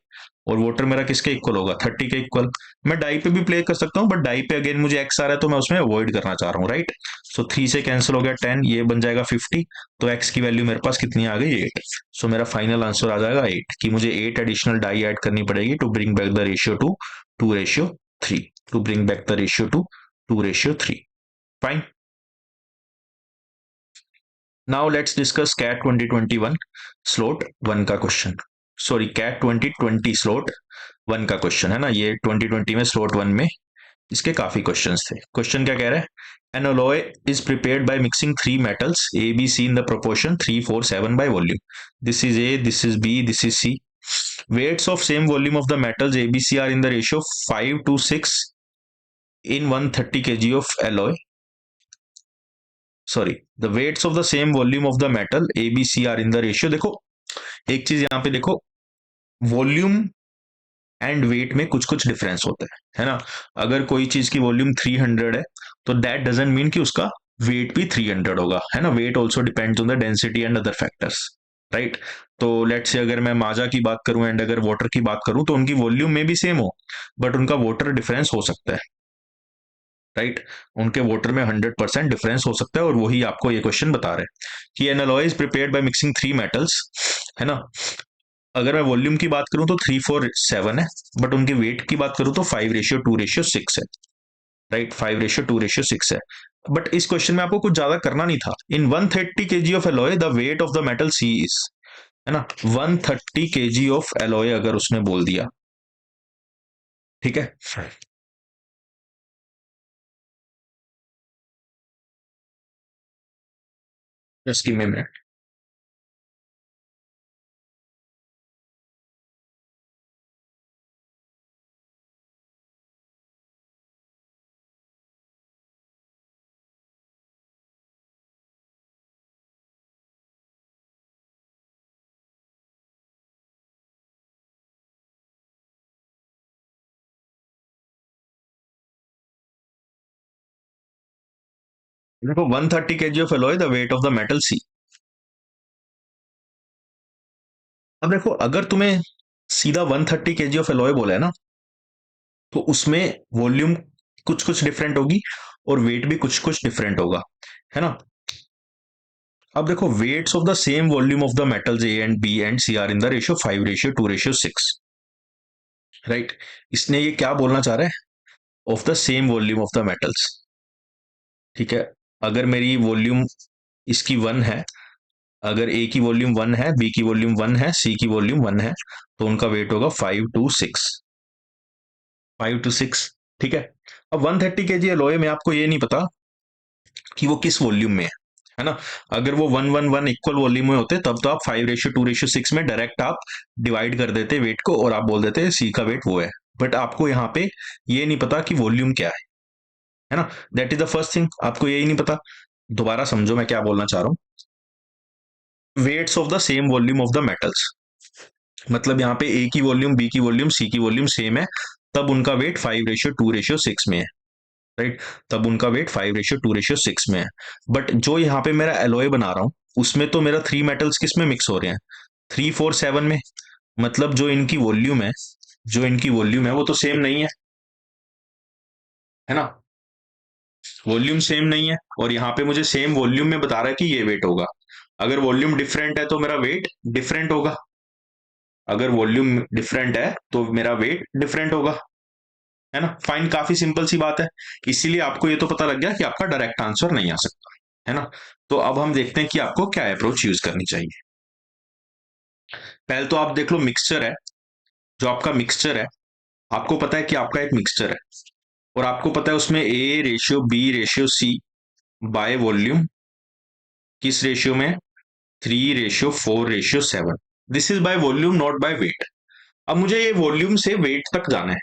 और वाटर मेरा किसके इक्वल होगा, 30 के इक्वल। मैं डाई पे भी प्ले कर सकता हूँ, बट डाई पे अगेन मुझे एक्स आ रहा है, तो मैं उसमें अवॉइड करना चाह रहा हूँ, राइट। सो 3 से कैंसिल हो गया 10, ये बन जाएगा 50, तो एक्स की वैल्यू मेरे पास कितनी आ गई, 8। सो मेरा फाइनल आंसर आ जाएगा 8, कि मुझे 8 एडिशनल डाई ऐड करनी पड़ेगी to bring back the ratio to 2:3, to bring back the ratio to 2:3, fine. Now let's discuss CAT 2021 slot 1 का क्वेश्चन, सॉरी CAT 2020 slot 1 का क्वेश्चन, है ना। ये 2020 में slot 1 में इसके काफी क्वेश्चंस थे। क्वेश्चन क्या कह रहा है, an alloy is prepared by mixing three metals A, B, C in the proportion 3, 4, 7 by volume. This is A, this is B, this is C. Weights of same volume of the metals A, B, C are in the ratio 5 to 6 in 130 kg of alloy. Sorry, the weights of the same volume of the metal A, B, C are in the ratio. देखो एक चीज यहाँ पे देखो, volume and wait में कुछ कुछ difference होता है ना। अगर कोई चीज की वॉल्यूम 300 है, तो दैट डजंट मीन कि उसका वेट भी 300 होगा, है ना। Weight also depends on the density and other factors, right. तो लेट्स से अगर मैं माजा की बात करूं एंड अगर वाटर की बात करूं, तो उनकी वॉल्यूम में भी सेम हो, बट उनका वाटर डिफरेंस हो सकता है, राइट। उनके वाटर में 100% डिफरेंस हो सकता है, और वही आपको ये क्वेश्चन बता रहे हैं कि N alloy is prepared by mixing three metals, है ना। अगर मैं वॉल्यूम की बात करूं तो 3 4 7 है, बट उनकी वेट की बात करूं तो 5:2:6 है। राइट, 5:2:6 है। बट इस क्वेश्चन में आपको कुछ ज्यादा करना नहीं था। In 130 kg of alloy the weight of the metal C is, है ना, 130 kg ऑफ एलॉय अगर उसने बोल दिया, ठीक है। Just give me minute. देखो, 130 kg of alloy the weight of the metal C. अब देखो, अगर तुम्हें सीधा 130 kg ऑफ एलॉय बोला है ना, तो उसमें वॉल्यूम कुछ कुछ डिफरेंट होगी और वेट भी कुछ कुछ डिफरेंट होगा, है ना। अब देखो, weights of the same volume of the metals A and B and C are in the ratio 5:2:6, right. इसने ये क्या बोलना चाह रहा है, of the same volume of the metals, ठीक है। अगर मेरी वॉल्यूम इसकी 1 है, अगर ए की वॉल्यूम 1 है, बी की वॉल्यूम 1 है, सी की वॉल्यूम 1 है, तो उनका वेट होगा 5:2:6, 5:2:6, ठीक है। अब 130 kg एलॉय में आपको ये नहीं पता कि वो किस वॉल्यूम में है ना। अगर वो 1 1 1 इक्वल वॉल्यूम में होते तब तो आप 5:2:6 में डायरेक्ट आप डिवाइड कर देते वेट को, और आप बोल देते सी का वेट वो है। बट आपको यहाँ पे ये नहीं पता कि वॉल्यूम क्या है ना। That is the first thing, आपको यही नहीं पता। दोबारा समझो मैं क्या बोलना चाह रहा हूँ। Weights of the same volume of the metals, मतलब यहाँ पे ए की वॉल्यूम, बी की वॉल्यूम, सी की वॉल्यूम सेम है, तब उनका वेट 5:2:6 में है, राइट। तब उनका वेट 5:2:6 में है। बट जो यहाँ पे मेरा एलॉय बना रहा हूँ, उसमें तो मेरा थ्री मेटल्स किस में मिक्स हो रहे हैं, 3 4 7 में। मतलब जो इनकी वॉल्यूम है, जो इनकी वॉल्यूम है वो तो सेम नहीं है ना। वॉल्यूम सेम नहीं है, और यहाँ पे मुझे सेम वॉल्यूम में बता रहा है कि ये वेट होगा। अगर वॉल्यूम डिफरेंट है तो मेरा वेट डिफरेंट होगा, अगर वॉल्यूम डिफरेंट है तो मेरा वेट डिफरेंट होगा, है ना। फाइन, काफी सिंपल सी बात है। इसीलिए आपको ये तो पता लग गया कि आपका डायरेक्ट आंसर नहीं आ सकता, है ना। तो अब हम देखते हैं कि आपको क्या अप्रोच यूज करनी चाहिए। पहले तो आप देख लो, मिक्सचर है, जो आपका मिक्सचर है, आपको पता है कि आपका एक मिक्सचर है, और आपको पता है उसमें A ratio B ratio C by volume किस रेशियो में, 3:4:7। This is by volume, not by weight. अब मुझे ये वॉल्यूम से वेट तक जाना है,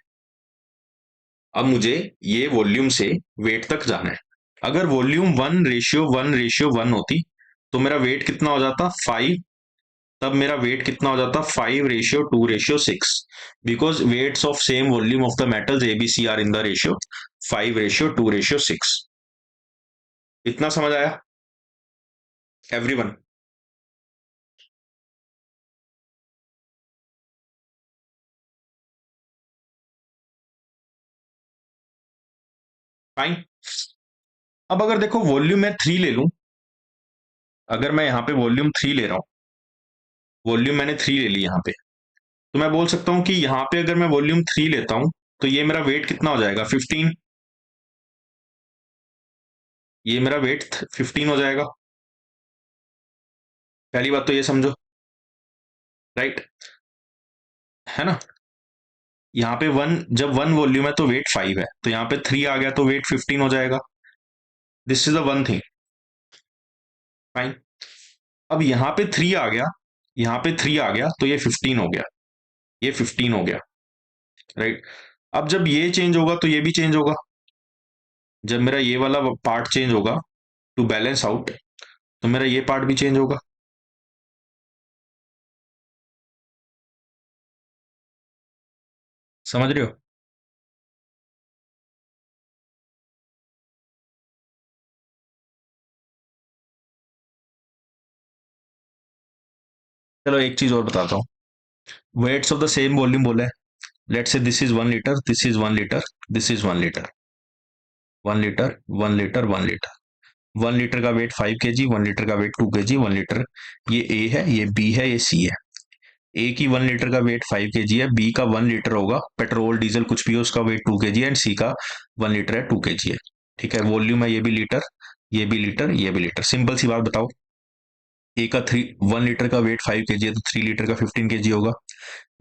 अब मुझे ये वॉल्यूम से वेट तक जाना है। अगर वॉल्यूम 1:1:1 होती तो मेरा वेट कितना हो जाता, 5। तब मेरा वेट कितना हो जाता, 5:2:6, because weights of same volume of the metals A B C are in the ratio 5:2:6। इतना समझ आया एवरीवन? फाइन। अब अगर देखो, वॉल्यूम मैं 3 ले लूं, अगर मैं यहाँ पे वॉल्यूम 3 ले रहा हूँ, वॉल्यूम मैंने 3 ले ली यहाँ पे, तो मैं बोल सकता हूँ कि यहाँ पे अगर मैं वॉल्यूम 3 लेता हूँ तो ये मेरा वेट कितना हो जाएगा, 15। ये मेरा वेट 15 हो जाएगा। पहली बात तो ये समझो, राइट, है ना। यहाँ पे वन, जब 1 वॉल्यूम है तो वेट 5 है, तो यहाँ पे 3 आ गया तो वेट 15 हो जाएगा। This is the one thing. Fine. अब यहाँ पे 3 आ गया, यहाँ पे 3 आ गया तो ये 15 हो गया, ये 15 हो गया, राइट। अब जब ये चेंज होगा तो ये भी चेंज होगा, जब मेरा ये वाला पार्ट चेंज होगा टू बैलेंस आउट, तो मेरा ये पार्ट भी चेंज होगा। समझ रहे हो? चलो एक चीज और बताता हूँ। Weights of the same volume बोले, let's say this is 1 litre, this is 1 litre, this is 1 litre, 1 litre, 1 litre, 1 litre. 1 litre का वेट 5 kg, 1 लीटर का वेट 2 kg, 1 लीटर। ये ए है, ये बी है, ये सी है। ए की 1 लीटर का वेट 5 kg है, बी का 1 लीटर होगा, पेट्रोल डीजल कुछ भी हो, उसका वेट 2 kg है, एंड सी का 1 लीटर है, 2 kg है। ठीक है, वॉल्यूम है ये भी लीटर, ये भी लीटर, ये भी लीटर। सिंपल सी बात बताओ, ए का 1 लीटर का वेट 5 kg है, तो 3 लीटर का 15 kg होगा।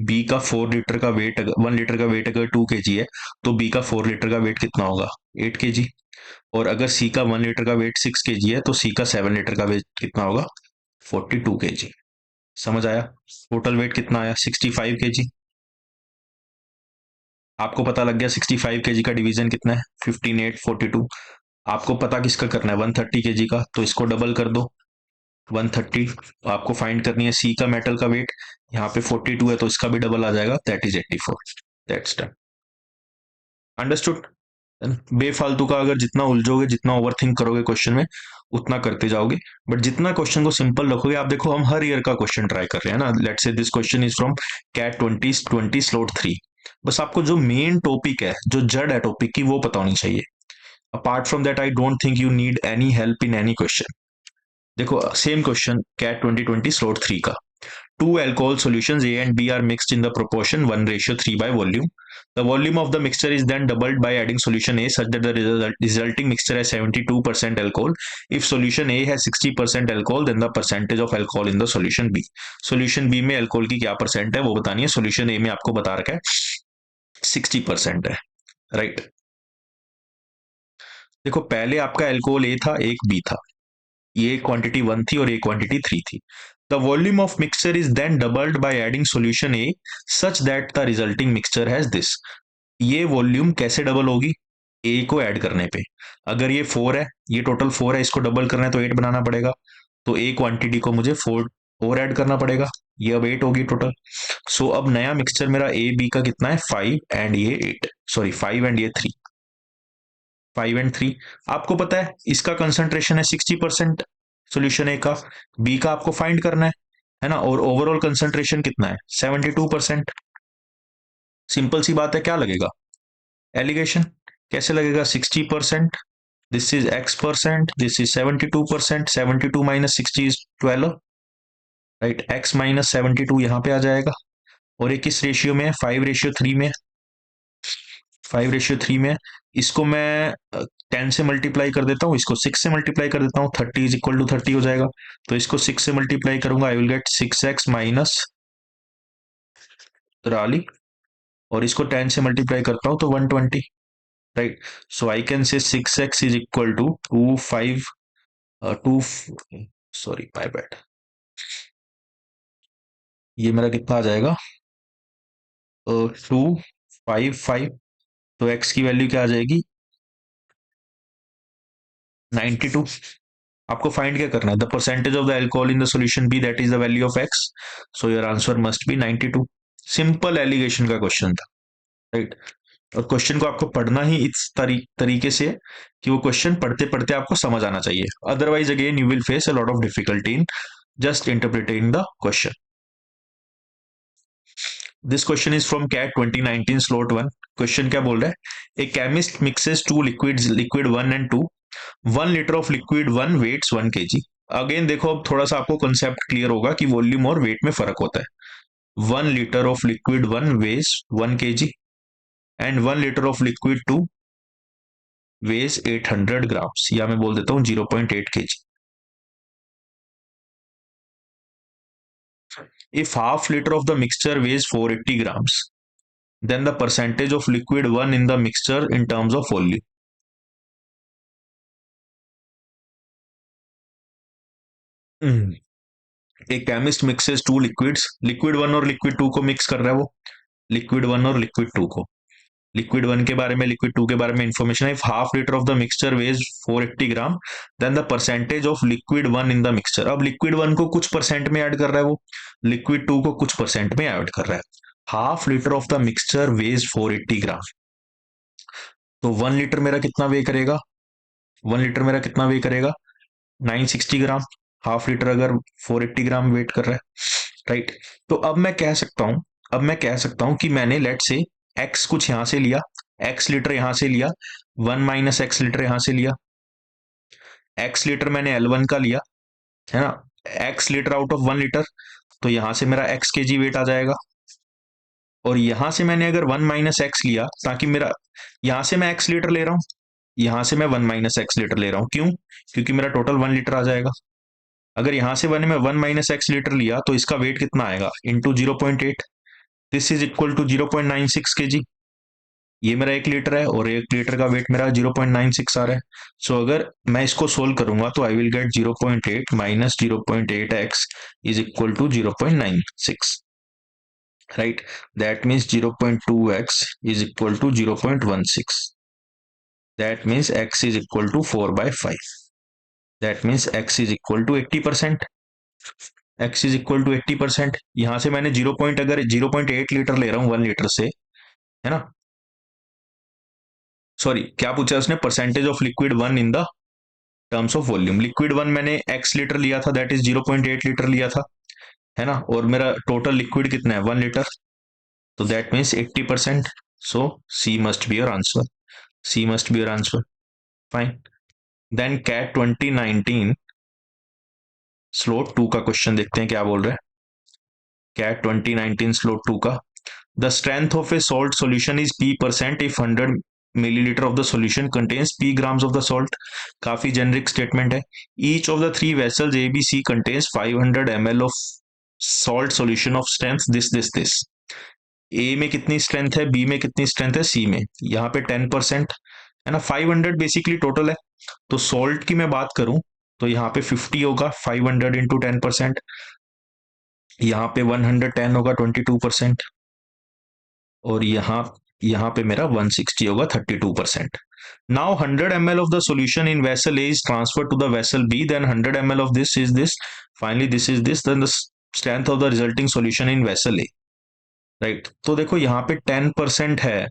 बी का 4 लीटर का वेट, 1 लीटर का वेट अगर 2 kg है, तो बी का 4 लीटर का वेट कितना होगा? 8 kg। और अगर सी का 1 लीटर का वेट 6 kg है, तो सी का 7 लीटर का वेट कितना होगा? 42 kg। समझ आया? टोटल वेट कितना आया? 65 kg। आपको पता लग गया 65 kg का डिवीजन कितना है? 15, 8, 42। आपको पता किसका करना है? 130 kg का, तो इसको डबल कर दो, 130। आपको फाइंड करनी है सी का मेटल का वेट, यहाँ पे 42 है, तो इसका भी डबल आ जाएगा, that is 84। That's done. Understood? बेफालतू का अगर जितना उलझोगे, जितना ओवर थिंक करोगे क्वेश्चन में, उतना करते जाओगे। बट जितना क्वेश्चन को सिंपल रखोगे, आप देखो हम हर ईयर का क्वेश्चन ट्राई कर रहे हैं ना। Let's say this question is from CAT 2020 slot 3। बस आपको जो मेन टॉपिक है, जो जड़ है टॉपिक की, वो पता होनी चाहिए। Apart from that I don't think you need any help in any question. देखो सेम क्वेश्चन कैट 2020 स्लॉट 3 का। Two alcohol solutions A and B are mixed in the proportion 1:3 by volume. The volume of the mixture is then doubled by adding solution A such that the resulting mixture has 72% alcohol. If solution A has 60% alcohol, then the percentage of alcohol in the solution B. Solution B में alcohol की क्या percent है वो बतानी है। Solution A में आपको बता रखा है 60% है, राइट। देखो पहले आपका एल्कोहल ए था, एक बी था। ये क्वांटिटी 1 थी और ये क्वांटिटी 3 थी। The volume of mixture is then doubled by adding solution A such that the resulting mixture has this. ये वॉल्यूम कैसे डबल होगी? ए को ऐड करने पे। अगर ये 4 है, ये टोटल 4 है, इसको डबल करना है तो 8 बनाना पड़ेगा। तो ए क्वांटिटी को मुझे 4 और ऐड करना पड़ेगा। ये अब 8 होगी टोटल। सो अब नया मिक्सचर मेरा ए बी का कितना है? 5 एंड ये 8, सॉरी 5 एंड ये 3, 5 एंड 3। आपको पता है इसका कंसंट्रेशन है 60%, सोल्यूशन ए का। बी का आपको फाइंड करना है ना। और ओवरऑल कंसंट्रेशन कितना है? 72%। सिंपल सी बात है, क्या लगेगा? एलिगेशन। कैसे लगेगा? 60%, this is x%, this is 72%, 72 minus 60 is 12, right. x minus 72 यहाँ पे आ जाएगा। और ये किस रेशियो में है? 5:3 में। 5:3 में। इसको मैं 10 से मल्टीप्लाई कर देता हूँ, इसको 6 से मल्टीप्लाई कर देता हूँ, 30 इज इक्वल टू 30 हो जाएगा। तो इसको 6 से मल्टीप्लाई करूंगा, आई विल गेट 6x माइनस 43। और इसको 10 से मल्टीप्लाई करता हूँ तो 120, right. So I can say 6x is equal to 2 sorry my bad, ये मेरा कितना आ जाएगा? 255। तो x की वैल्यू क्या आ जाएगी? 92। आपको फाइंड क्या करना है? The percentage of the alcohol in the solution B, that is the value of x. So your answer must be 92। Simple alligation का क्वेश्चन था, राइट। और क्वेश्चन को आपको पढ़ना ही इस तरीके से है कि वो क्वेश्चन पढ़ते पढ़ते आपको समझ आना चाहिए। Otherwise again you will face a lot of difficulty in just interpreting the question. This question is from CAT 2019 slot 1। Question क्या बोल रहा है? A chemist mixes two liquids, liquid 1 and 2। 1 litre of liquid 1 weights 1 kg। Again देखो, अब थोड़ा सा आपको concept clear होगा कि वॉल्यूम और वेट में फर्क होता है। 1 litre of liquid 1 weighs 1 kg and 1 litre of liquid 2 weighs 800 grams, या मैं बोल देता हूँ 0.8 kg। If half liter of the mixture weighs 480 grams, then the percentage of liquid 1 in the mixture in terms of volume. एक chemist mixes two liquids, liquid 1 और liquid 2 को mix कर रहा है वो, लिक्विड 1 और लिक्विड 2 को। लिक्विड 1 के बारे में, लिक्विड 2 के बारे में इंफॉर्मेशन है। If half litre of the mixture weighs 480 gram, then the percentage of liquid 1 in the mixture. अब लिक्विड 1 को कुछ परसेंट में ऐड कर रहा है वो, लिक्विड 2 को कुछ परसेंट में ऐड कर रहा है। Half litre of the mixture weighs 480 gram, तो 1 लीटर मेरा कितना वे करेगा? 1 लीटर मेरा कितना वे करेगा? 960 ग्राम। हाफ लीटर अगर 480 ग्राम वेट कर रहा है, राइट। तो अब मैं कह सकता हूं कि मैंने लेट से एक्स कुछ यहां से लिया, एक्स लीटर यहां से लिया, 1 - x लीटर यहां से लिया, एक्स लीटर मैंने L1 का लिया, है ना, x litre out of 1 litre, तो यहां से मेरा एक्स केजी वेट आ जाएगा। और यहां से मैंने अगर 1 - x लिया, ताकि मेरा यहां से मैं एक्स लीटर ले रहा हूं, यहां से मैं 1 - x लीटर ले रहा हूं, क्यों? क्योंकि मेरा टोटल 1 लीटर आ जाएगा। अगर यहां से मैंने मैं 1 - x लीटर लिया तो इसका वेट कितना आएगा, into 0.8, this is equal to 0.96 kg। ये मेरा 1 लीटर है और 1 लीटर का वेट मेरा 0.96 आ रहा है। सो अगर मैं इसको सोल्व करूंगा तो I will get 0.8 minus 0.8x is equal to 0.96, right? That means 0.2x is equal to 0.16. That means x is equal to 4/5. That means x is equal to 80%. x is equal to 80%। यहां से मैंने अगर 0.8 litre ले रहा हूं 1 litre से, है ना, सॉरी क्या पूछा उसने, percentage of liquid one in the terms of volume. Liquid one मैंने x लीटर लिया था, दैट इज 0.8 लीटर लिया था, है ना, और मेरा टोटल लिक्विड कितना है 1 लीटर, तो that means 80%। So C must be your answer, C must be your answer. Fine. Then CAT 2019 slot 2 का क्वेश्चन देखते हैं क्या बोल रहे हैं। कैट 2019 स्लोट 2 का, the strength of A salt solution is p% if 100 milliliter of the solution contains p grams of the salt। काफी generic statement है। Each of the 3 vessels A B C contains 500 ml of salt solution of strength this। ए में कितनी strength है, B में कितनी strength है, सी में, यहाँ पे 10%, है ना, 500 बेसिकली टोटल है। तो सॉल्ट की मैं बात करूं तो यहाँ पे 50 होगा, 500 इंटू 10%, यहाँ पे 110 होगा 22%, और यहाँ पे मेरा 160 होगा 32%। Now 100 ml of the solution in vessel A is transfer to the vessel B, then 100 ml of this is this, finally this is this, then the strength of the resulting solution in vessel A, right. तो देखो यहाँ पे 10% है,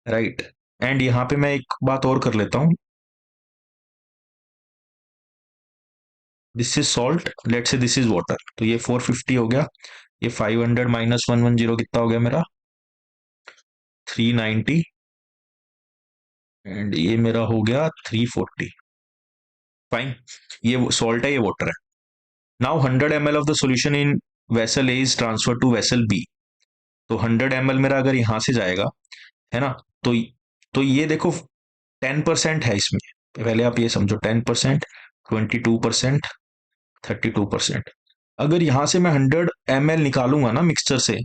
right, and यहाँ पे मैं एक बात और कर लेता हूं, दिस इज सॉल्ट, लेट से दिस इज वाटर, तो ये 450 हो गया, ये 500 माइनस 110 कितना हो गया मेरा 390, एंड ये मेरा हो गया 340। फाइन, ये सॉल्ट है, ये वाटर है। Now 100 ml of the solution in vessel A is transfer to vessel B, तो 100 ml मेरा अगर यहां से जाएगा, है ना, तो ये देखो 10% है इसमें, पहले आप ये समझो 10%, 22%, 32%। अगर यहां से मैं 100 ml निकालूंगा ना मिक्सचर से,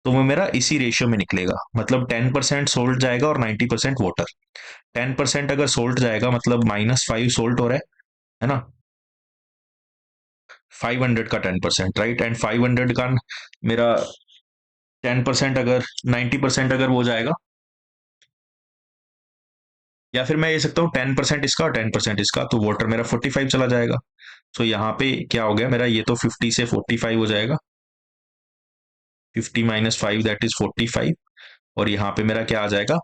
तो वो मेरा इसी रेशियो में निकलेगा, मतलब 10% सोल्ट जाएगा और 90% वाटर। 10% अगर सोल्ट जाएगा मतलब -5 सोल्ट हो रहा है ना, 500 का 10%, राइट, एंड 500 का मेरा 10% अगर 90% अगर वो जाएगा, या फिर मैं ये सकता हूँ 10% इसका और 10% इसका, तो वाटर मेरा 45 चला जाएगा। सो यहाँ पे क्या हो गया मेरा, ये तो 50 से 45 हो जाएगा, 50 - 5 दैट इज 45, और यहाँ पे मेरा क्या आ जाएगा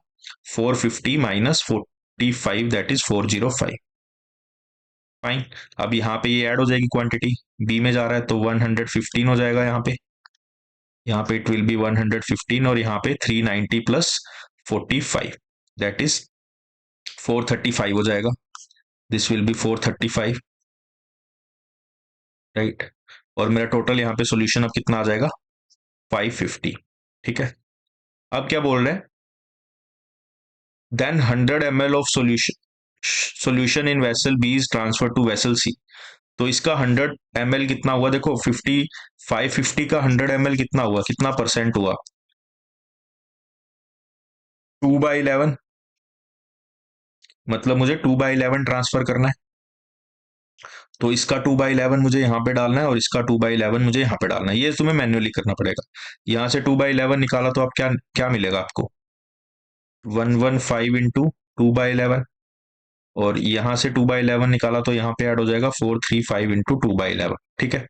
450 - 45 दैट इज 405। फाइन, अब यहाँ पे ये ऐड हो जाएगी क्वांटिटी, बी में जा रहा है तो 115 हो जाएगा, यहाँ पे इट विल बी 115, और यहाँ पे 390 प्लस 45 दैट इज 435 हो जाएगा, दिस विल बी 435, राइट। और मेरा टोटल यहाँ पे सॉल्यूशन अब कितना आ जाएगा 550, ठीक है। अब क्या बोल रहे हैं, then 100 ml of solution in vessel B is transfer to vessel C, तो इसका 100 ml कितना हुआ, देखो 550 का 100 ml कितना हुआ, कितना परसेंट हुआ, 2/11, मतलब मुझे 2/11 ट्रांसफर करना है, तो इसका 2/11 मुझे यहाँ पे डालना है और इसका 2/11 मुझे यहाँ पे डालना है, ये तुम्हें मैन्युअली करना पड़ेगा। यहाँ से 2/11 निकाला तो आप क्या क्या मिलेगा आपको, 115 इंटू 2/11, और यहाँ से 2/11 निकाला तो यहाँ पे ऐड हो जाएगा 435 इंटू 2/11, ठीक है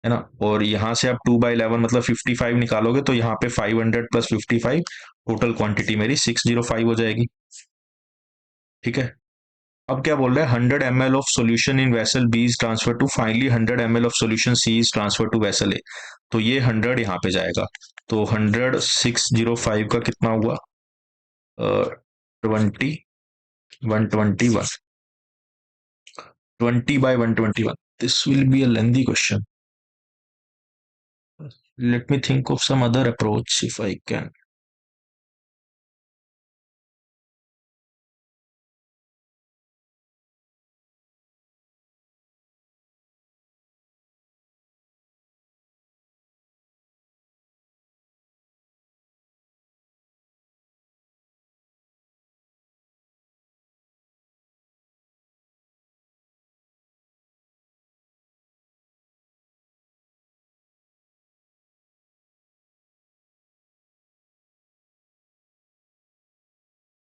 ना, और यहाँ से आप 2/11 मतलब 55 निकालोगे तो यहाँ पे 500 प्लस 55, टोटल क्वांटिटी मेरी 605 हो जाएगी, ठीक है। अब क्या बोल रहा है, 100 ml of solution in vessel B is transfer to, finally 100 ml of solution C is transfer to vessel A, तो ये 100 यहाँ पे जाएगा, तो 100 605 का कितना हुआ 20, 121, 20 by 121. This will be a lengthy question. Let me think of some other approach if I can.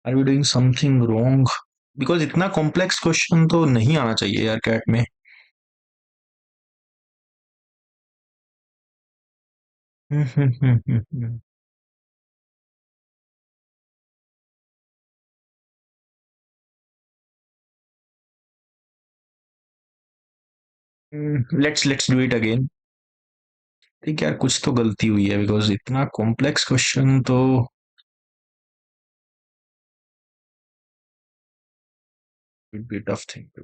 Are we doing something wrong? Because इतना कॉम्प्लेक्स क्वेश्चन तो नहीं आना चाहिए यार कैट में. Let's do it again. ठीक है यार, कुछ तो गलती हुई है बिकॉज इतना कॉम्प्लेक्स क्वेश्चन तो it be tough thing to.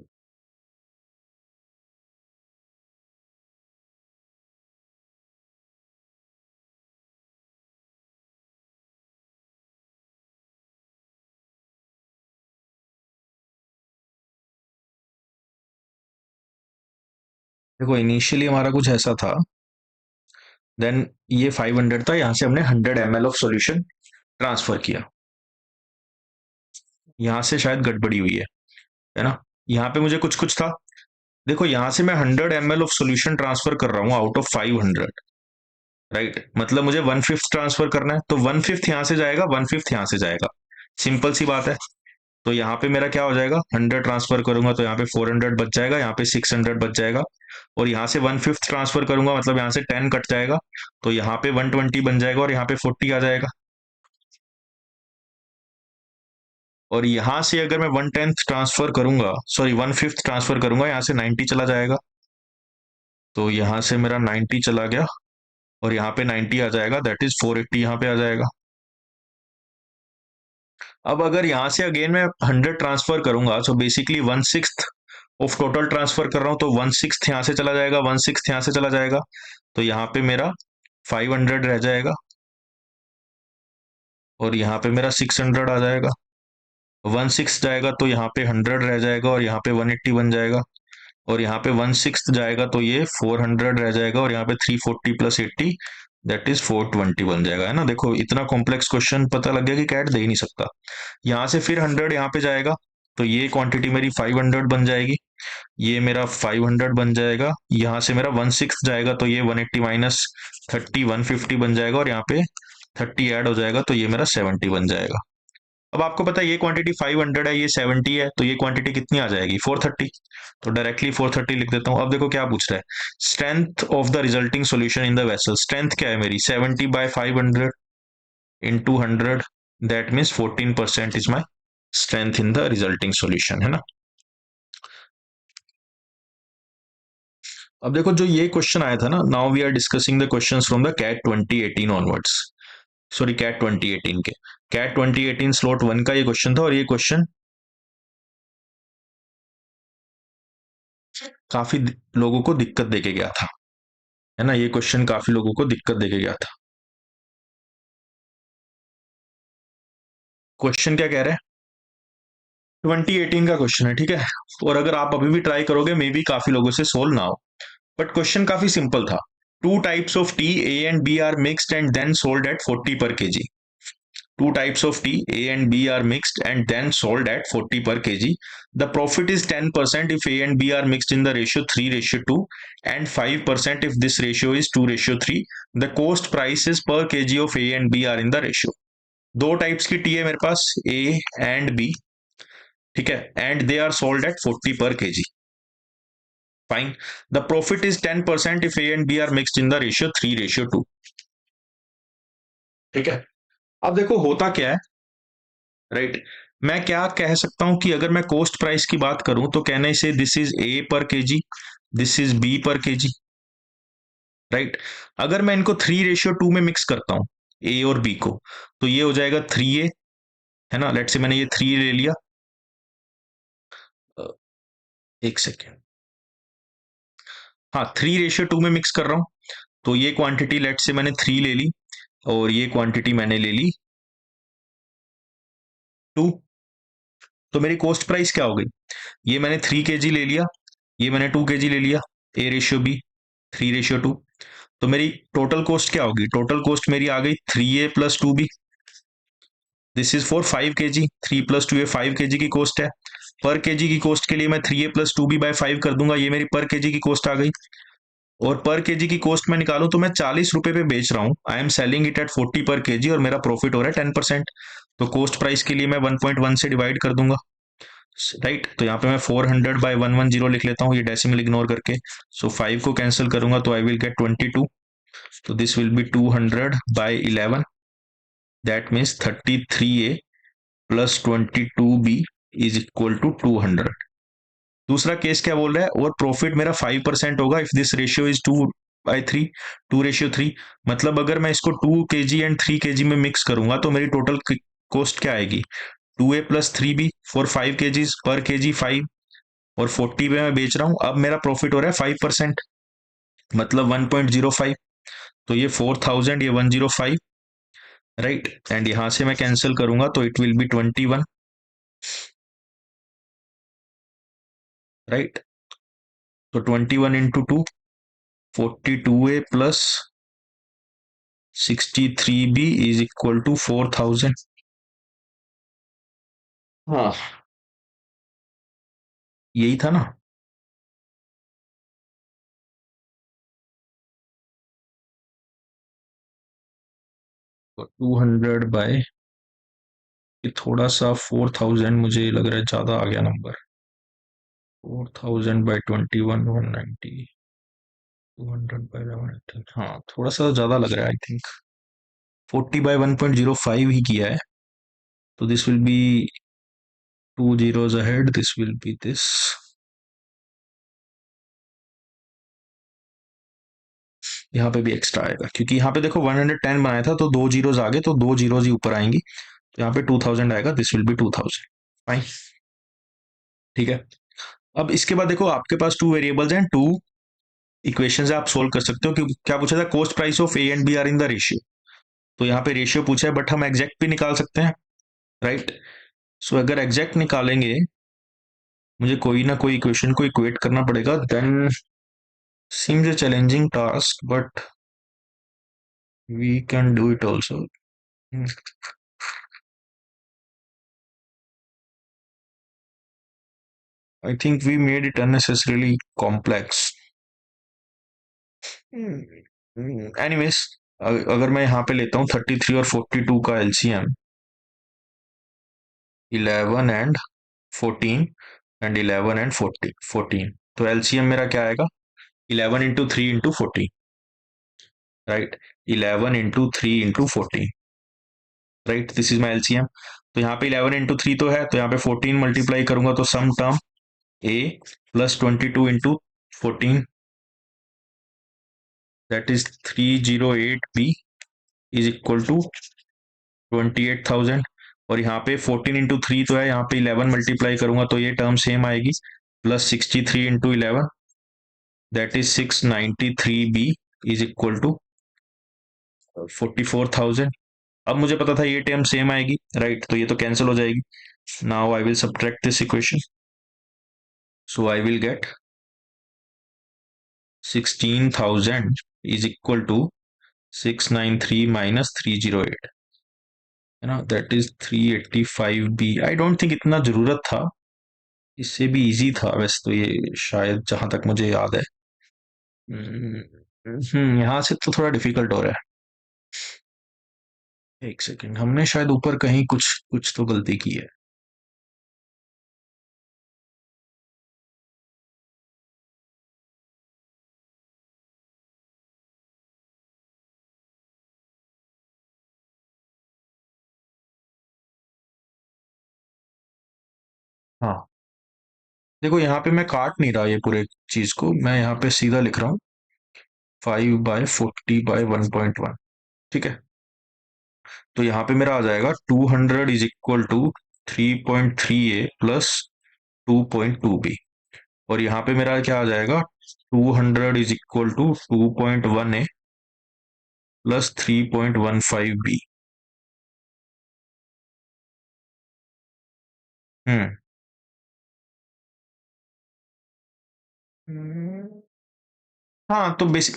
देखो इनिशियली हमारा कुछ ऐसा था, देन ये 500 था, यहाँ से हमने 100 ml ऑफ सॉल्यूशन ट्रांसफर किया. यहाँ से शायद गड़बड़ी हुई है ना. यहाँ पे मुझे कुछ कुछ था. देखो यहाँ से मैं 100 ml ऑफ सॉल्यूशन ट्रांसफर कर रहा हूँ आउट ऑफ 500. राइट, मतलब मुझे 1/5 ट्रांसफर करना है, तो 1/5 यहाँ से जाएगा, 1/5 यहाँ से जाएगा. सिंपल सी बात है. तो यहाँ पे मेरा क्या हो जाएगा, 100 ट्रांसफर करूंगा तो यहाँ पे 400 बच जाएगा, यहाँ पे 600 बच जाएगा. और यहाँ से 1/5 ट्रांसफर करूंगा मतलब यहाँ से 10 कट जाएगा, तो यहाँ पे 120 बन जाएगा और यहाँ पे 40 आ जाएगा. और यहाँ से अगर मैं 1/10 ट्रांसफर करूंगा, सॉरी 1/5 ट्रांसफर करूंगा, यहाँ से 90 चला जाएगा. तो यहाँ से मेरा 90 चला गया और यहाँ पे 90 आ जाएगा, दैट इज 480 यहाँ पे आ जाएगा. अब अगर यहाँ से अगेन मैं 100 ट्रांसफर करूंगा, so basically 1/6 of total transfer कर रहा हूँ, तो 1/6 यहाँ से चला जाएगा, 1/6 यहाँ से चला जाएगा. तो यहाँ पे मेरा 500 रह जाएगा और यहाँ पे मेरा 600 आ जाएगा. 1/6 जाएगा तो यहाँ पे 100 रह जाएगा और यहाँ पे 180 बन जाएगा. और यहाँ पे 1/6 जाएगा तो ये 400 रह जाएगा और यहाँ पे 340 प्लस 80 दैट इज 420 बन जाएगा. है ना, देखो इतना कॉम्प्लेक्स क्वेश्चन पता लग गया कि कैट दे ही नहीं सकता. यहाँ से फिर 100 यहाँ पे जाएगा, तो ये क्वांटिटी मेरी 500 बन जाएगी. ये मेरा 500 बन जाएगा. यहाँ से मेरा 1/6 जाएगा तो ये 180 माइनस 30 150 बन जाएगा और यहाँ पे 30 ऐड हो जाएगा तो ये मेरा 70 बन जाएगा. अब आपको पता है ये क्वांटिटी 500 है, ये 70 है, तो ये क्वांटिटी कितनी आ जाएगी, 430. तो डायरेक्टली 430 लिख देता हूँ. अब देखो क्या पूछ रहा है, strength of the resulting solution in the vessel. Strength क्या है मेरी, 70/500 into 100, that means 14% is my strength in the resulting solution. है ना. अब देखो जो ये क्वेश्चन आया था ना, now we are discussing the questions from the CAT 2018 onwards. Sorry CAT 2018 के, कैट 2018 स्लॉट 1 का ये क्वेश्चन था और ये क्वेश्चन काफी लोगों को दिक्कत देके गया था. है ना, ये क्वेश्चन काफी लोगों को दिक्कत देके गया था. क्वेश्चन क्या कह रहे हैं, 2018 का क्वेश्चन है, ठीक है. और अगर आप अभी भी ट्राई करोगे मे बी काफी लोगों से सोल्व ना हो, बट क्वेश्चन काफी सिंपल था. Two types of tea, A and B are mixed and then sold at 40 per kg. Two types of tea, A and B are mixed and then sold at 40 per kg. The profit is 10% if A and B are mixed in the ratio 3:2 and 5% if this ratio is 2:3. The cost price is per kg of A and B are in the ratio. दो types की tea है मेरे पास, A and B, ठीक है, and they are sold at 40 per kg. Fine. The profit is 10% if A and B are mixed in the ratio 3:2. ठीक है. अब देखो होता क्या है, राइट. मैं क्या कह सकता हूं कि अगर मैं कॉस्ट प्राइस की बात करूं तो कहने से दिस इज ए पर केजी, दिस इज बी पर केजी. राइट. अगर मैं इनको 3:2 में मिक्स करता हूं, ए और बी को, तो ये हो जाएगा 3A है ना। लेट्स से मैंने ये 3 ले लिया, अ, एक सेकेंड, हाँ 3:2 में मिक्स कर रहा हूँ। तो ये क्वांटिटी लेट्स से मैंने 3 ले ली, और ये क्वांटिटी मैंने ले ली 2। तो मेरी कॉस्ट प्राइस क्या हो गई, ये मैंने 3 kg ले लिया, ये मैंने 2 kg ले लिया, A/B, 3:2। तो मेरी टोटल कॉस्ट क्या होगी, टोटल कॉस्ट मेरी आ गई 3A+2B। This is for 5 kg, 3+2A 5 kg की कॉस्ट है। पर केजी की कॉस्ट के लिए मैं 3A+2B/5 कर दूंगा, ये मेरी पर केजी की कॉस्ट आ गई। और पर केजी की कॉस्ट मैं निकालूं तो मैं 40 रुपए पे बेच रहा हूँ, I am selling it at 40 पर केजी, और मेरा प्रॉफिट हो रहा है 10%। तो कॉस्ट प्राइस के लिए मैं 1.1 से डिवाइड कर दूंगा, राइट। तो यहाँ पे मैं 400/110 लिख लेता हूँ, ये डेसिमल इग्नोर करके। सो 5 को कैंसिल करूंगा तो आई विल गेट 22। तो this will be 200/11, that means 33A+22B is equal to 200। दूसरा केस क्या बोल रहा है, और प्रॉफिट मेरा 5% होगा इफ दिस रेशियो इज 2/3, 2:3। मतलब अगर मैं इसको 2 kg एंड 3 kg में मिक्स करूंगा तो मेरी टोटल कॉस्ट क्या आएगी, 2A+3B फॉर 5 kg, पर केजी 5, और 40 पे मैं बेच रहा हूँ। अब मेरा प्रॉफिट हो रहा है 5%, मतलब 1.05। तो ये 4000, ये 105, राइट। एंड यहां से मैं कैंसिल करूंगा तो इट विल बी 21, राइट। तो 21 × 2, 42A+63B इज इक्वल टू 4000। हाँ, यही था ना। तो 200 बाय, ये थोड़ा सा 4000 मुझे लग रहा है ज्यादा आ गया नंबर। 4000/21, 190, 200/11, हाँ थोड़ा सा ज्यादा लग रहा है, आई थिंक 40/1.05 ही किया है। तो this will B 2 zeros ahead, this will be this। यहाँ पे भी एक्स्ट्रा आएगा क्योंकि यहाँ पे देखो 110 बनाया था, तो 2 zeros आगे, तो 2 zeros ही ऊपर आएंगी। तो यहाँ पे 2000 आएगा, दिस विल बी 2000। फाइन, ठीक है। अब इसके बाद देखो आपके पास 2 वेरिएबल्स हैं, 2 इक्वेशंस आप सोल्व कर सकते हो। कि क्या पूछा था, cost price of A and B are in the ratio. तो यहाँ पे रेशियो पूछा है, बट हम एग्जैक्ट भी निकाल सकते हैं, राइट। सो अगर एग्जैक्ट निकालेंगे, मुझे कोई ना कोई इक्वेशन को इक्वेट करना पड़ेगा, then seems a challenging task, but we can do it also. I think we made it unnecessarily complex. Anyways, अगर मैं यहाँ पे लेता हूँ 33 और 42 का एलसीएम, 11 एंड 14, एंड 11 एंड 14, तो एलसीएम मेरा क्या आएगा, 11 × 3 × 14, right. 11 × 3 × 14, right, this is my LCM. तो यहाँ पे 11 × 3 तो है, तो यहाँ पे 14 मल्टीप्लाई करूंगा तो sum term A+22 × 14, that is 308B is equal to 28,000। और यहाँ पे 14 × 3 तो है, यहाँ पे 11 मल्टीप्लाई करूंगा तो ये टर्म सेम आएगी, +63 × 11, that is 693B is equal to 44,000। अब मुझे पता था ये टर्म सेम आएगी, राइट, तो ये तो कैंसिल हो जाएगी। Now I will subtract this equation, so I will get 16,000 is equal to 693 minus 308, है ना, that is 385B। I don't think इतना जरूरत था, इससे भी इजी था वैसे तो ये, शायद जहां तक मुझे याद है। यहाँ से तो थोड़ा डिफिकल्ट हो रहा है, एक सेकेंड, हमने शायद ऊपर कहीं कुछ कुछ तो गलती की है। हाँ, देखो यहाँ पे मैं काट नहीं रहा ये पूरे चीज को, मैं यहाँ पे सीधा लिख रहा हूँ 5/40/1.1, ठीक है। तो यहाँ पे मेरा आ जाएगा 200 is equal to 3.3 A plus 2.2 B, और यहाँ पे मेरा क्या आ जाएगा 200 is equal to 2.1 A plus 3.15 B. Hmm. हाँ, तो बेसिक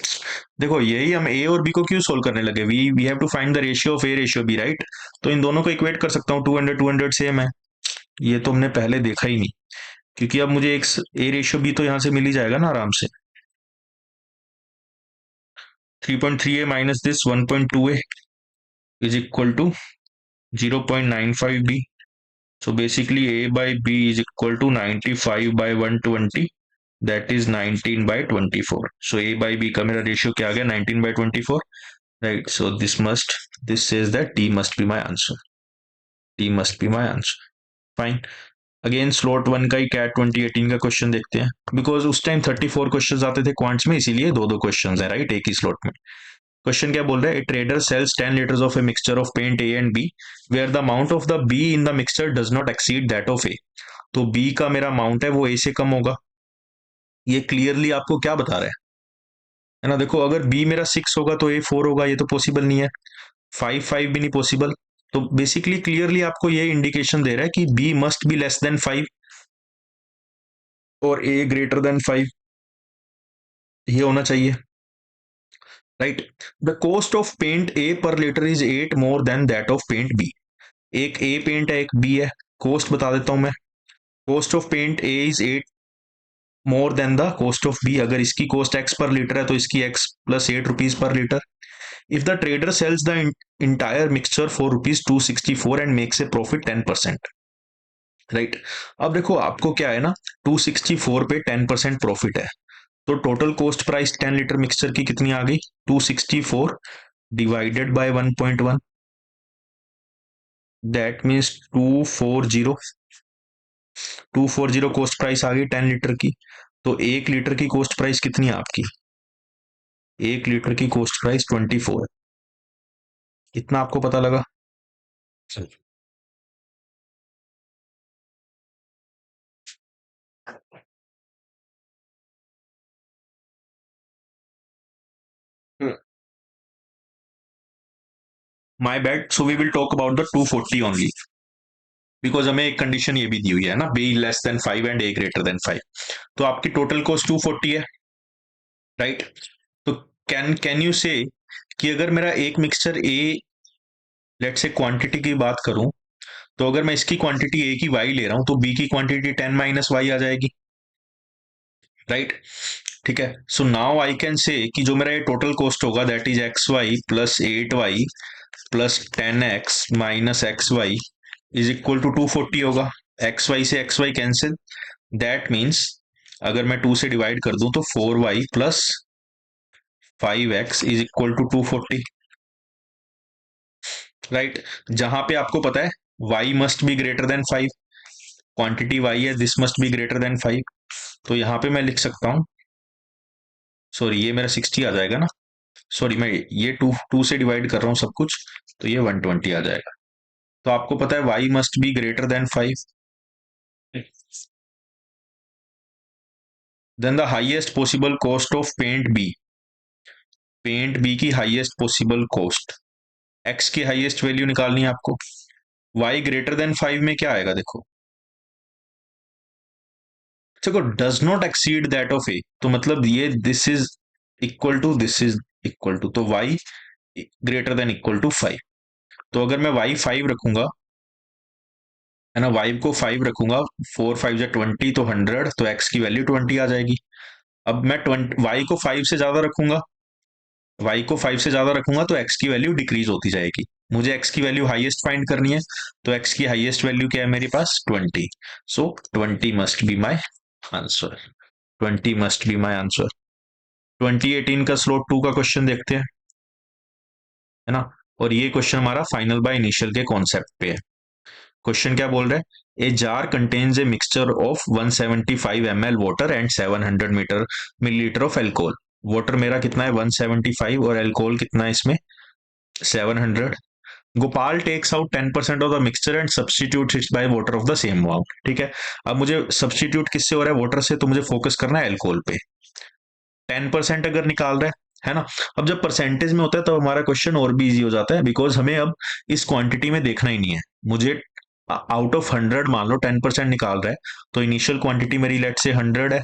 देखो, यही हम ए और बी को क्यों सोल्व करने लगे, we we have to find the ratio of A ratio B, right. तो इन दोनों को इक्वेट कर सकता हूँ, 200 सेम है, ये तो हमने पहले देखा ही नहीं, क्योंकि अब मुझे एक ए रेशियो बी तो यहाँ से मिल ही जाएगा ना आराम से। 3.3 A minus this 1.2 A is equal to 0.95 B. So basically A by B is equal to 95 by 120, that is 19 by 24। So A by B का मेरा रेशियो क्या आ गया, 19 by 24, right? So this says that D must be my answer. D must be my answer. Fine. Again slot one का ही cat 2018 का question देखते हैं, because उस टाइम 34 क्वेश्चन आते थे क्वांट्स में, इसीलिए दो दो क्वेश्चन है, राइट, एक ही स्लॉट में। क्वेश्चन क्या बोल रहा है, a trader sells 10 litres of a mixture of paint A and B where the amount of the B in the mixture does not exceed that of A. तो B का मेरा amount है वो ए से कम होगा, ये क्लियरली आपको क्या बता रहा है ना। देखो, अगर बी मेरा 6 होगा तो ए 4 होगा, ये तो पॉसिबल नहीं है। 5 भी नहीं पॉसिबल। तो बेसिकली क्लियरली आपको ये इंडिकेशन दे रहा है कि B must be less than 5 और ए ग्रेटर देन 5, ये होना चाहिए, right. The cost of paint A per litre is 8 more than that of paint B. एक ए पेंट है, एक बी है, कॉस्ट बता देता हूं मैं। Cost of paint A is 8 more than the cost of B. अगर इसकी कॉस्ट एक्स पर लीटर है तो इसकी X plus 8 rupees per litre. If the trader sells the entire mixture for rupees 264 and makes a profit 10%, right. अब देखो आपको क्या है ना, 264 पे 10% प्रॉफिट है, तो total cost price 10 litre mixture की कितनी आ गई, 264 divided by 1.1, that means 240 cost price आ गई 10 लीटर की। तो 1 लीटर की कॉस्ट प्राइस कितनी है आपकी, 1 लीटर की कॉस्ट प्राइस 24, इतना आपको पता लगा। My bad, so we will talk about the 240 only, because हमें एक कंडीशन ये भी दी हुई है ना, B less than 5 and A greater than 5। तो आपकी टोटल कॉस्ट 240 है, राइट। तो कैन यू से कि अगर मेरा एक मिक्सचर ए, लेट से क्वांटिटी की बात करूं, तो अगर मैं इसकी क्वांटिटी ए की वाई ले रहा हूं तो बी की क्वांटिटी 10 माइनस वाई आ जाएगी, राइट। ठीक है, सो नाउ आई कैन से कि जो मेरा ये टोटल कॉस्ट होगा that is X Y plus 8 Y plus 10 X minus X Y is equal to 240 होगा। एक्स वाई से X Y cancel, that means अगर मैं 2 से डिवाइड कर दूं तो 4 Y plus 5 X is equal to 240, right. जहां पे आपको पता है y must be greater than 5, quantity y है, this must be greater than 5, तो यहां पे मैं लिख सकता हूं, सॉरी ये मेरा 60 आ जाएगा ना, सॉरी मैं ये टू से डिवाइड कर रहा हूं सब कुछ, तो ये 120 आ जाएगा। तो आपको पता है y must be greater than 5, then the highest possible cost of paint B, paint B की हाईएस्ट पॉसिबल कॉस्ट, x की हाईएस्ट वैल्यू निकालनी है आपको। y ग्रेटर देन 5 में क्या आएगा देखो, देखो does not exceed that of A, तो मतलब ये this is equal to this is equal to, तो y greater than equal to 5। तो अगर मैं y 5 रखूंगा, है ना, y को 5 रखूंगा, 4 5 जा 20 तो 100, तो x की वैल्यू 20 आ जाएगी। अब मैं 20 y को 5 से ज्यादा रखूंगा, y को 5 से ज्यादा रखूंगा तो x की वैल्यू डिक्रीज होती जाएगी। मुझे x की वैल्यू हाईएस्ट फाइंड करनी है, तो x की हाईएस्ट वैल्यू क्या है मेरे पास, 20। सो 20 must be my answer, 20 must be my answer. 2018 का स्लॉट 2 का क्वेश्चन देखते हैं, है ना। और ये क्वेश्चन हमारा फाइनल बाय इनिशियल के कॉन्सेप्ट पे है। क्वेश्चन क्या बोल रहा है, a jar contains A mixture of 175 ml water and 700 millilitre of alcohol. Water मेरा कितना है 175 और एल्कोहल कितना है इसमें 700। Gopal takes out 10% of the mixture and substitute it by water of the same amount. ठीक है, अब मुझे सब्स्टिट्यूट किससे हो रहा है? वाटर से, तो मुझे फोकस करना है अल्कोहल पे। 10% अगर निकाल रहा है ना। अब जब परसेंटेज में होता है तो हमारा क्वेश्चन और भी इजी हो जाता है, बिकॉज हमें अब इस क्वांटिटी में देखना ही नहीं है। मुझे आउट ऑफ 100 मान लो 10% निकाल रहा है, तो इनिशियल क्वांटिटी मेरी लेट से 100 है,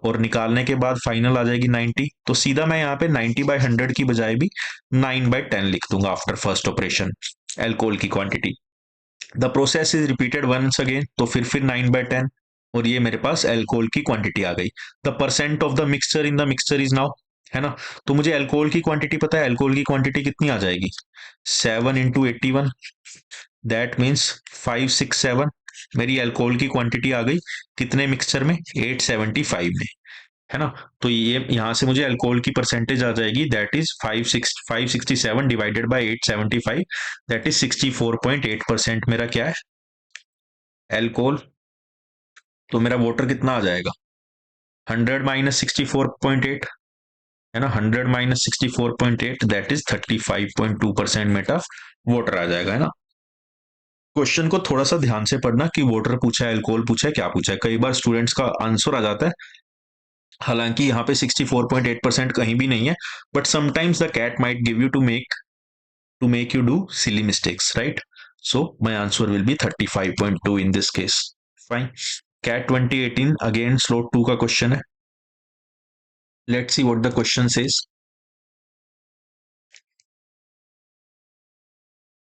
और निकालने के बाद फाइनल आ जाएगी 90। तो सीधा मैं यहाँ पे 90/100 की बजाय भी 9/10 लिख दूंगा आफ्टर फर्स्ट ऑपरेशन, एल्कोहल की quantity. The process is repeated once again, तो फिर 9/10, और ये मेरे पास एल्कोहल की क्वांटिटी आ गई। The percent of the mixture in the mixture is now, है ना। तो मुझे एल्कोहल की क्वांटिटी पता है, एल्कोहल की क्वांटिटी कितनी आ जाएगी? 7 × 81, दैट मीन्स 567। मेरी एल्कोहल की क्वांटिटी आ गई कितने मिक्सचर में? 875 में, है ना। तो ये यहाँ से मुझे अल्कोहल की परसेंटेज आ जाएगी, that is 567 divided by 875, that is 64.8% मेरा क्या है? अल्कोहल। तो मेरा वाटर कितना आ जाएगा? 100 - 64.8, है ना। 100 - 64.8, दैट इज 35.2% मेरा वाटर आ जाएगा, है ना। क्वेश्चन को थोड़ा सा ध्यान से पढ़ना कि वाटर पूछा है, अल्कोहल पूछा है, क्या पूछा है। कई बार स्टूडेंट्स का आंसर आ जाता है, हालांकि यहाँ पे 64.8% कहीं भी नहीं है, but sometimes the CAT might give you to make you do silly mistakes, right? So my answer will be 35.2 in this case. Fine. Cat 2018 again slot 2 का क्वेश्चन है। Let's see what the question says.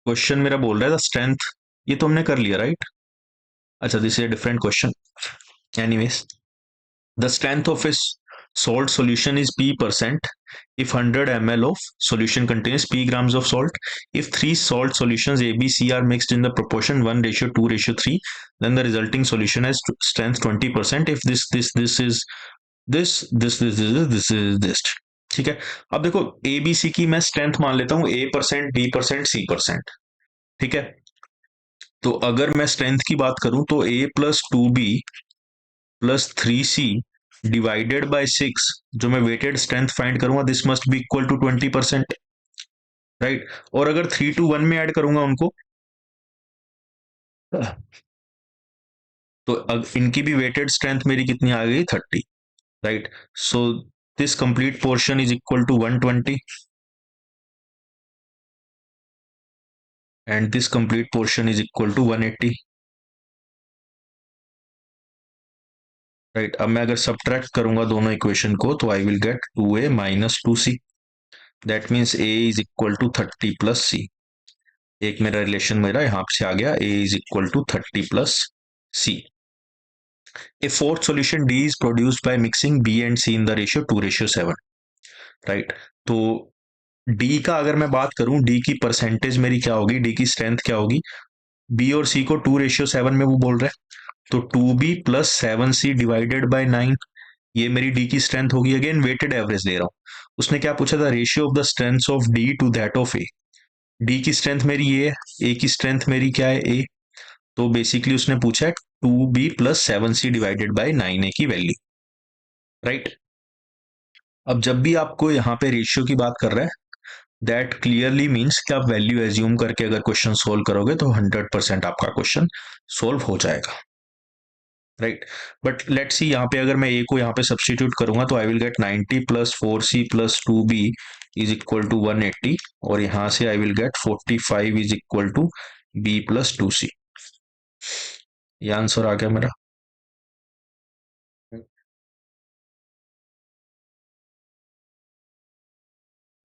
Question मेरा बोल रहा है the strength, ये तो हमने कर लिया राइट। अच्छा, this is a different question. Anyways, the strength of a salt solution is p%. If 100 ml of solution contains p grams of salt, if three salt solutions A, B, C are mixed in the proportion 1:2:3, then the resulting solution has strength 20%. If this is this. ठीक है, अब देखो ए B सी की मैं strength मान लेता हूं A%, B%, C%। ठीक है, तो अगर मैं स्ट्रेंथ की बात करूं तो A + 2B + 3C divided by 6, जो मैं वेटेड स्ट्रेंथ फाइंड करूंगा, this must be equal to 20%, right. और अगर 3 to 1 में ऐड करूंगा उनको, तो इनकी भी वेटेड स्ट्रेंथ मेरी कितनी आ गई? 30, right. So this complete portion is equal to 120, and this complete portion is equal to 180, right. अब मैं अगर सब्ट्रैक्ट करूंगा दोनों इक्वेशन को, तो I will get 2A - 2C, that means A is equal to 30 + C। एक मेरा रिलेशन मेरा यहाँ से आ गया, A is equal to 30 + C। A fourth solution D is produced by mixing B and C in the ratio 2:7, right. तो D का अगर मैं बात करूं, D की परसेंटेज मेरी क्या होगी, D की स्ट्रेंथ क्या होगी? B और C को 2:7 में वो बोल रहे हैं, तो 2B + 7C डिवाइडेड बाय 9, ये मेरी डी की स्ट्रेंथ होगी। अगेन वेटेड एवरेज ले रहा हूँ। उसने क्या पूछा था? Ratio of the strength of D to that of A. डी की स्ट्रेंथ मेरी ये है, ए की स्ट्रेंथ मेरी क्या है? ए। तो बेसिकली उसने पूछा है 2B + 7C divided by 9A की वैल्यू, राइट। अब जब भी आपको यहाँ पे रेशियो की बात कर रहा है, दैट क्लियरली मीन्स कि आप वैल्यू एज्यूम करके अगर क्वेश्चन सोल्व करोगे तो 100% आपका क्वेश्चन सोल्व हो जाएगा, राइट। बट लेट्स सी, यहाँ पे अगर मैं ए को यहाँ पे सब्सटीट्यूट करूंगा, तो I will get 90 + 4C + 2B is equal to 180, और यहाँ से I will get 45 is equal to B + 2C। ये आंसर आ गया मेरा।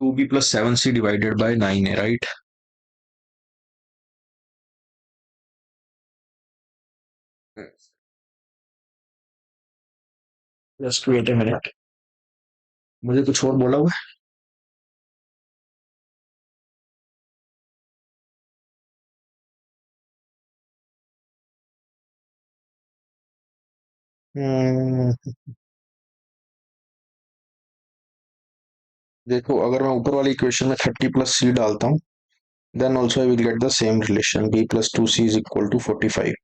2B + 7C डिवाइडेड बाय 9 है, right. Just wait a minute, मुझे कुछ और बोला हुआ है। देखो, अगर मैं ऊपर वाली इक्वेशन में 30 + C डालता हूँ, then also I will get the same relation, B + 2C is equal to 45।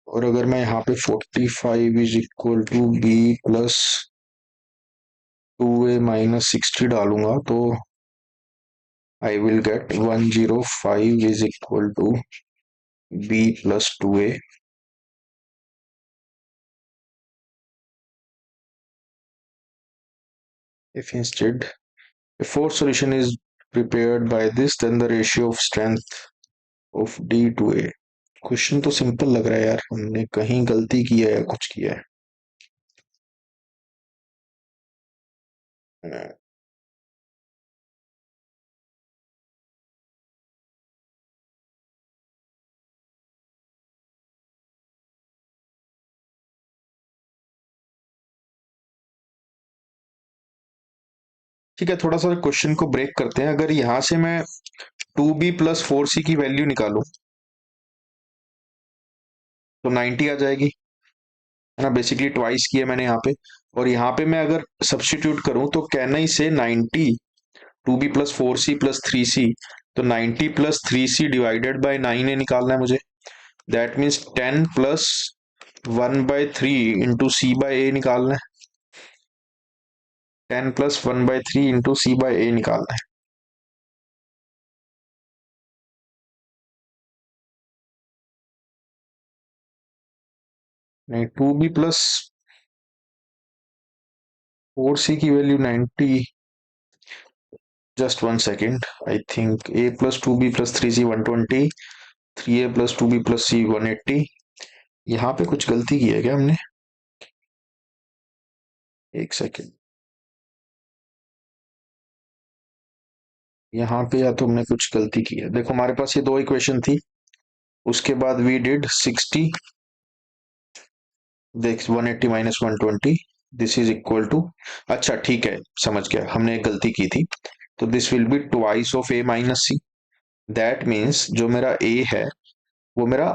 और अगर मैं यहाँ पे 45 is equal to B + 2A - 60 डालूंगा, तो I will get 105 is equal to b plus 2a. If instead a fourth solution is prepared by this, then the ratio of strength of D to A. Question तो simple लग रहा है यार, हमने कहीं गलती की है या कुछ किया है। ठीक है, थोड़ा सा क्वेश्चन को ब्रेक करते हैं। अगर यहां से मैं 2b प्लस 4c की वैल्यू निकालूं तो 90 आ जाएगी, है ना। बेसिकली ट्वाइस की है मैंने यहाँ पे, और यहाँ पे मैं अगर सब्स्टिट्यूट करूं तो कैन आई से 90 2b plus 4c plus 3c, तो 90 प्लस 3c डिवाइडेड बाय 9 है निकालना है मुझे। That means 10 plus 1/3 into C by A निकालना है। 10 plus 1/3 into C by A निकालना है। नहीं, 2b प्लस 4c की value 90, just one second. I think a plus 2b plus 3c 120, 3a plus 2b plus c 180। यहाँ पे कुछ गलती की है क्या हमने? एक सेकेंड, यहाँ पे या तो हमने कुछ गलती की है। देखो हमारे पास ये दो इक्वेशन थी, उसके बाद वी डिड 60, देख 180 minus 120, this is equal to, अच्छा ठीक है समझ गया, हमने एक गलती की थी। तो this will be twice of a minus c। That means जो मेरा a है वो मेरा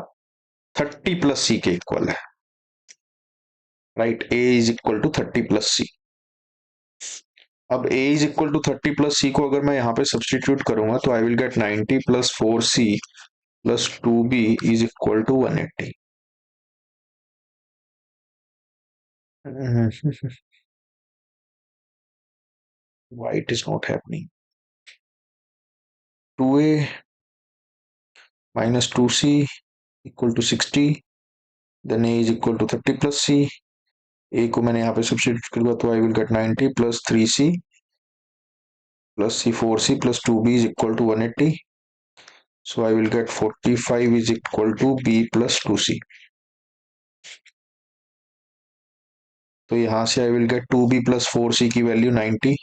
30 प्लस c के इक्वल है, right. a is equal to 30 plus c। अब a is equal to 30 plus c को अगर मैं यहाँ पे सब्सटीट्यूट करूंगा तो I will get 90 plus 4c plus 2b is equal to 180। why it is not happening? 2a minus 2c equal to 60, then a is equal to 30 plus c। a को मैंने यहाँ पे सब्सटीट्यूट कर दिया तो I will get 90 plus 3c plus c 4c plus 2b is equal to 180, so I will get 45 is equal to b plus 2c। तो यहाँ से I will gate 2b plus 4c की value 90,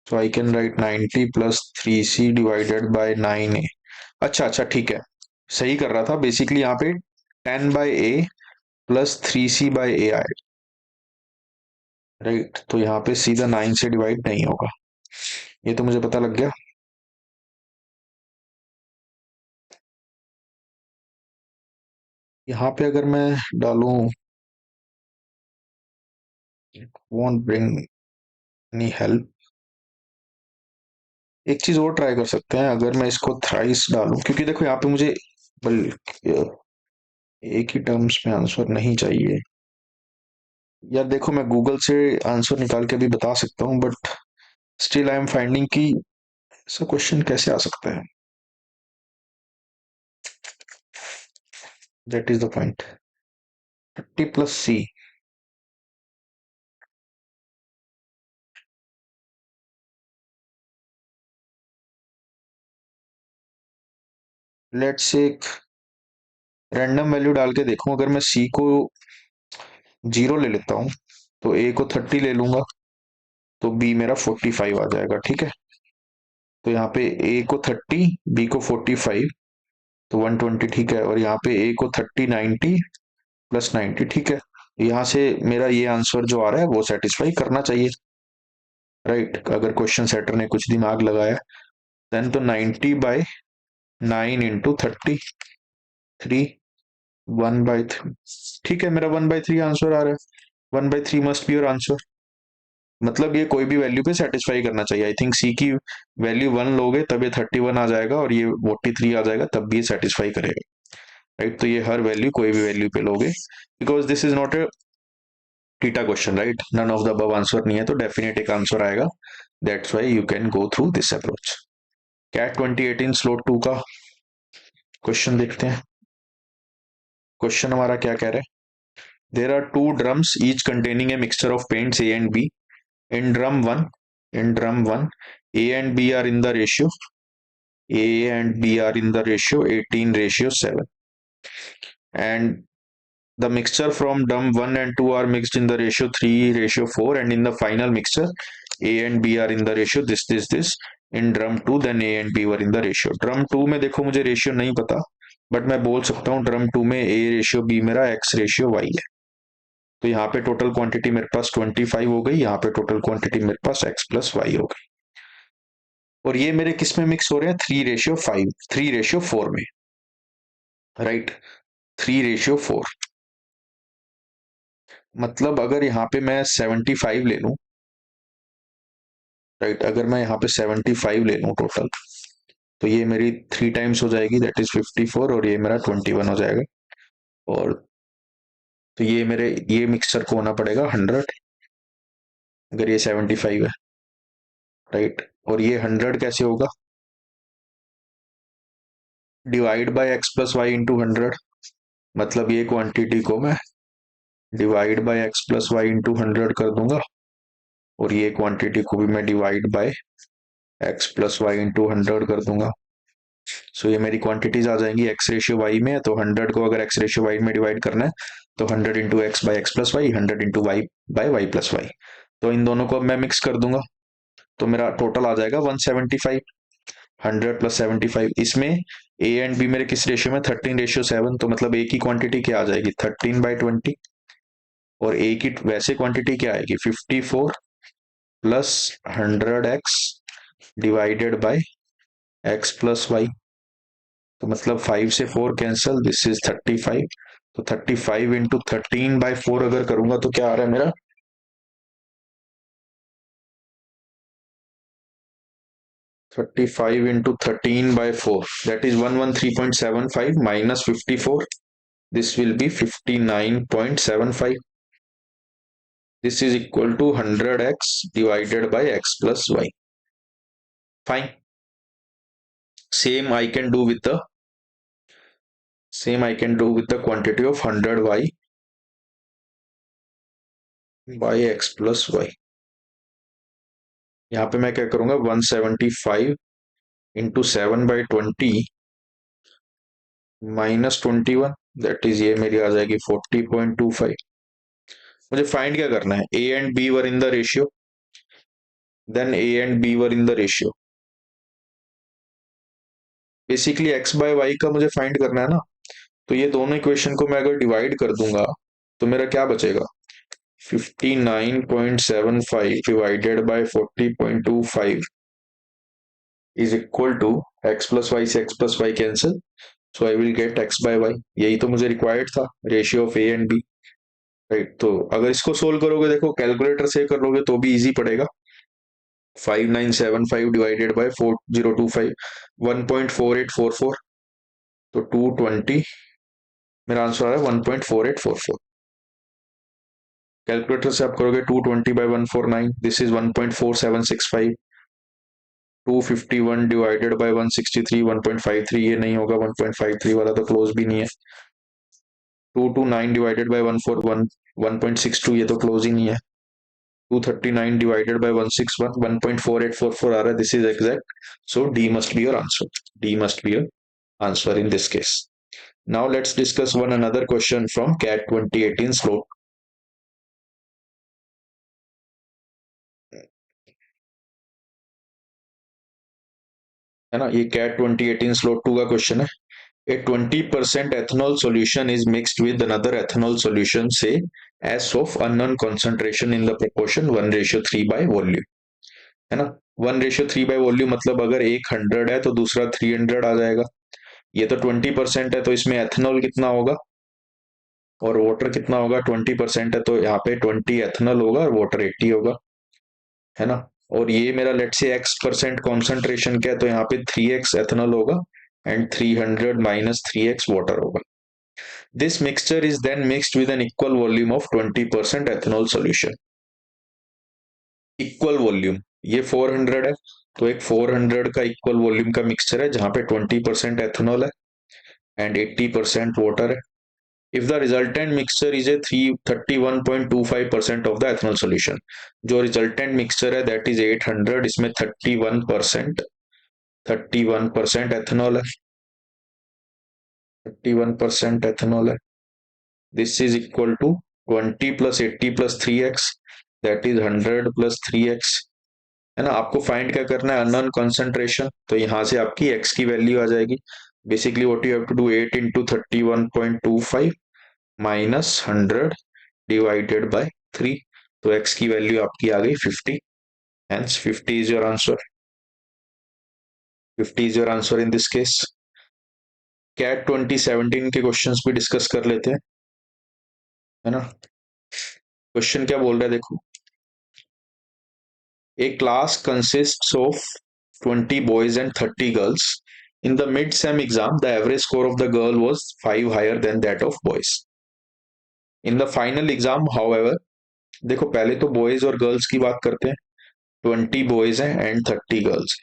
so I can write 90 plus 3c divided by 9a। अच्छा अच्छा ठीक है, सही कर रहा था। बेसिकली यहाँ पे 10 by a plus 3c by a आए, राइट। तो यहाँ पे सीधा 9 से डिवाइड नहीं होगा, ये तो मुझे पता लग गया। यहाँ पे अगर मैं डालूं won't bring any help, एक चीज और ट्राई कर सकते हैं। अगर मैं इसको थ्राइस डालूं, क्योंकि देखो यहाँ पे मुझे बल एक ही टर्म्स में आंसर नहीं चाहिए। यार देखो मैं गूगल से आंसर निकाल के भी बता सकता हूँ, but still I am finding कि ऐसा क्वेश्चन कैसे आ सकता है। That is the point. 30 plus c, let's say एक रैंडम वैल्यू डाल के देखूं। अगर मैं c को 0 ले लेता हूं तो a को 30 ले लूंगा तो b मेरा 45 आ जाएगा, ठीक है। तो यहाँ पे a को 30, b को 45, तो 120, ठीक है। और यहाँ पे a को 30 90 प्लस 90, ठीक है। यहाँ से मेरा ये आंसर जो आ रहा है वो सेटिस्फाई करना चाहिए, राइट। अगर क्वेश्चन सेटर ने कुछ दिमाग लगाया देन तो 90 बाय 9 इंटू 33, 1/3, ठीक है। मेरा 1/3 आंसर आ रहा है। 1/3 मस्ट बी योर आंसर। मतलब ये कोई भी वैल्यू पे सेटिस्फाई करना चाहिए। आई थिंक सी की वैल्यू 1 लोगे तब ये 31 आ जाएगा, और ये 43 आ जाएगा तब भी ये सेटिस्फाई करेगा, राइट। तो ये हर वैल्यू कोई भी वैल्यू पे लोगे, because this is not a theta question, right. None of the above answer नहीं है, तो डेफिनेट एक आंसर आएगा। That's why you can go through this approach. CAT 2018 slot 2 का क्वेश्चन देखते हैं। क्वेश्चन हमारा क्या कह रहा है? There are two drums each containing a mixture of paints A and B. In drum 1, A and B are in the ratio. A and B are in the ratio 18:7. And the mixture from drum 1 and 2 are mixed in the ratio 3:4. And in the final mixture, A and B are in the ratio this. In drum 2, then A and B were in the ratio. Drum 2 में देखो मुझे ratio नहीं पता, but मैं बोल सकता हूँ drum 2 में A रेशियो B मेरा X रेशियो Y है। तो यहाँ पे टोटल क्वांटिटी मेरे पास 25 हो गई, यहाँ पे टोटल क्वांटिटी मेरे पास X+Y हो गई। और ये मेरे किस में मिक्स हो रहे हैं? 3:5, 3:4 में, राइट, 3:4। मतलब अगर यहाँ पे मैं 75 ले लूं, राइट, अगर मैं यहाँ पे 75 ले लूं टोटल, तो ये मेरी 3 टाइम्स हो जाएगी, दैट इज 54, और ये मेरा 21 हो जाएगा। और तो ये मेरे ये मिक्सचर को होना पड़ेगा 100, अगर ये 75 है, राइट। और ये 100 कैसे होगा? Divide by X+Y/100। मतलब ये क्वांटिटी को मैं डिवाइड बाय X+Y/100 कर दूंगा, और ये क्वांटिटी को भी मैं डिवाइड बाय X+Y/100 कर दूंगा। सो ये मेरी क्वांटिटीज आ जाएंगी। X रेशियो Y में है, तो 100 को अगर X रेशियो Y में डिवाइड करना है तो 100 into X by X+Y, 100 into Y by Y+Y। तो इन दोनों को मैं मिक्स कर दूंगा, तो मेरा टोटल आ जाएगा 175। 100 + 75, इसमें ए एंड बी मेरे किस रेशियो में? 13:7। तो मतलब ए की क्वांटिटी क्या आ जाएगी? 13/20। और ए की वैसे क्वांटिटी क्या आएगी? 54 plus 100x divided by X+Y। तो मतलब 5 से 4 कैंसल, दिस इज 35। तो 35 इंटू 13/4 अगर करूंगा तो क्या आ रहा है मेरा? 35 into 13/4, that is 113.75 minus 54, this will be 59.75. This is equal to 100x divided by X+Y. Fine. Same I can do with the quantity of 100y by X+Y. यहाँ पे मैं क्या करूंगा? 175 इंटू 7/20 माइनस 21, दैट इज ये मेरी आ जाएगी 40.25। मुझे find क्या करना है? A and B were in the ratio, then A and B were in the ratio. Basically X by Y का मुझे फाइंड करना है ना। तो ये दोनों इक्वेशन को मैं अगर डिवाइड कर दूंगा तो मेरा क्या बचेगा? 59.75 divided by 40.25 is equal to X+Y से X+Y cancel, so I will get X by Y. यही तो मुझे रिक्वायर्ड था, ratio of A and B, right. तो अगर इसको सोल्व करोगे, देखो कैलकुलेटर से करोगे तो भी इजी पड़ेगा। 5975 डिवाइडेड बाय 4025, 1.4844, तो 220 मेरा आंसर आ रहा है 1.4844। कैलकुलेटर से आप करोगे 220/149, दिस इज 1.4765। 251 डिवाइडेड बाय 163, 1.53, ये नहीं होगा, 1.53 वाला तो क्लोज भी नहीं है। 229 डिवाइडेड बाय 141, 1.62, ये तो क्लोज ही नहीं है। 239 डिवाइडेड बाय 161, 1.4844 आ रहा है, this is exact. So D must be your answer, D must be your answer in this case. Now let's discuss one another question from CAT 2018 slope. है ना, ये CAT 2018 slot 2 का question है। A 20% ethanol solution is mixed with another ethanol solution, say S of unknown concentration in the proportion 1:3 by volume। है ना, 1:3 by volume मतलब अगर एक 100 है तो दूसरा 300 आ जाएगा। ये तो 20% है, तो इसमें एथेनॉल कितना होगा और वाटर कितना होगा? 20% है, तो यहाँ पे 20 एथेनॉल होगा और वाटर 80 होगा, है ना। और ये मेरा लेट से X% कॉन्सेंट्रेशन क्या है, तो यहाँ पे 3x एथेनॉल होगा एंड 300 माइनस 3x वाटर होगा। This mixture is then mixed with an equal volume of 20% ethanol solution. Equal volume, ये 400 है, तो एक 400 का इक्वल वॉल्यूम का मिक्सचर है जहां पे 20% एथेनॉल है एंड 80% वाटर है. If the resultant mixture is a 31.25% of the ethanol solution, जो resultant mixture है that is 800, इसमें 31% ethanol है, 31% ethanol है. This is equal to 20 plus 80 plus 3x, that is 100 plus 3x. है ना. आपको फाइंड क्या करना है, अननोन कंसंट्रेशन. तो यहाँ से आपकी x की वैल्यू आ जाएगी. Basically what you have to do, 8 into 31.25 minus 100 divided by 3. तो x की वैल्यू आपकी आ गई 50. Hence 50 is your answer. 50 is your answer in this case. CAT 2017 के क्वेश्चंस भी डिस्कस कर लेते हैं, है ना. क्वेश्चन क्या बोल रहा है देखो. A class consists of 20 boys and 30 girls. In the mid-sem exam, the average score of the girl was 5 higher than that of boys. In the final exam, however, देखो पहले तो बॉयज और गर्ल्स की बात करते हैं. 20 बॉयज हैं and 30 girls,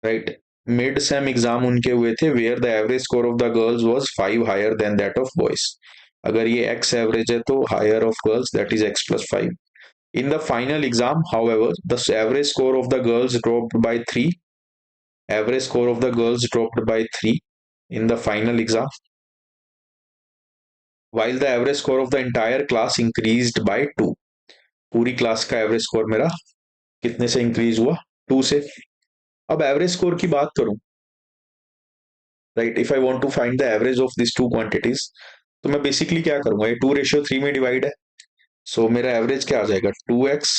right. Mid same exam उनके हुए थे where the average score of the girls was 5 higher than that of boys. अगर ये एक्स एवरेज है तो higher of girls that is X plus 5. In the final exam however the average score of the girls dropped by 3. Average score of the girls dropped by 3 in the final exam, while the average score of the entire class increased by 2. पूरी class का average score मेरा कितने से increase हुआ, 2 से. अब average score की बात करूं, right, if I want to find the average of this two quantities, तो मैं बेसिकली क्या करूंगा, ये 2:3 में डिवाइड है. सो मेरा एवरेज क्या आ जाएगा, 2x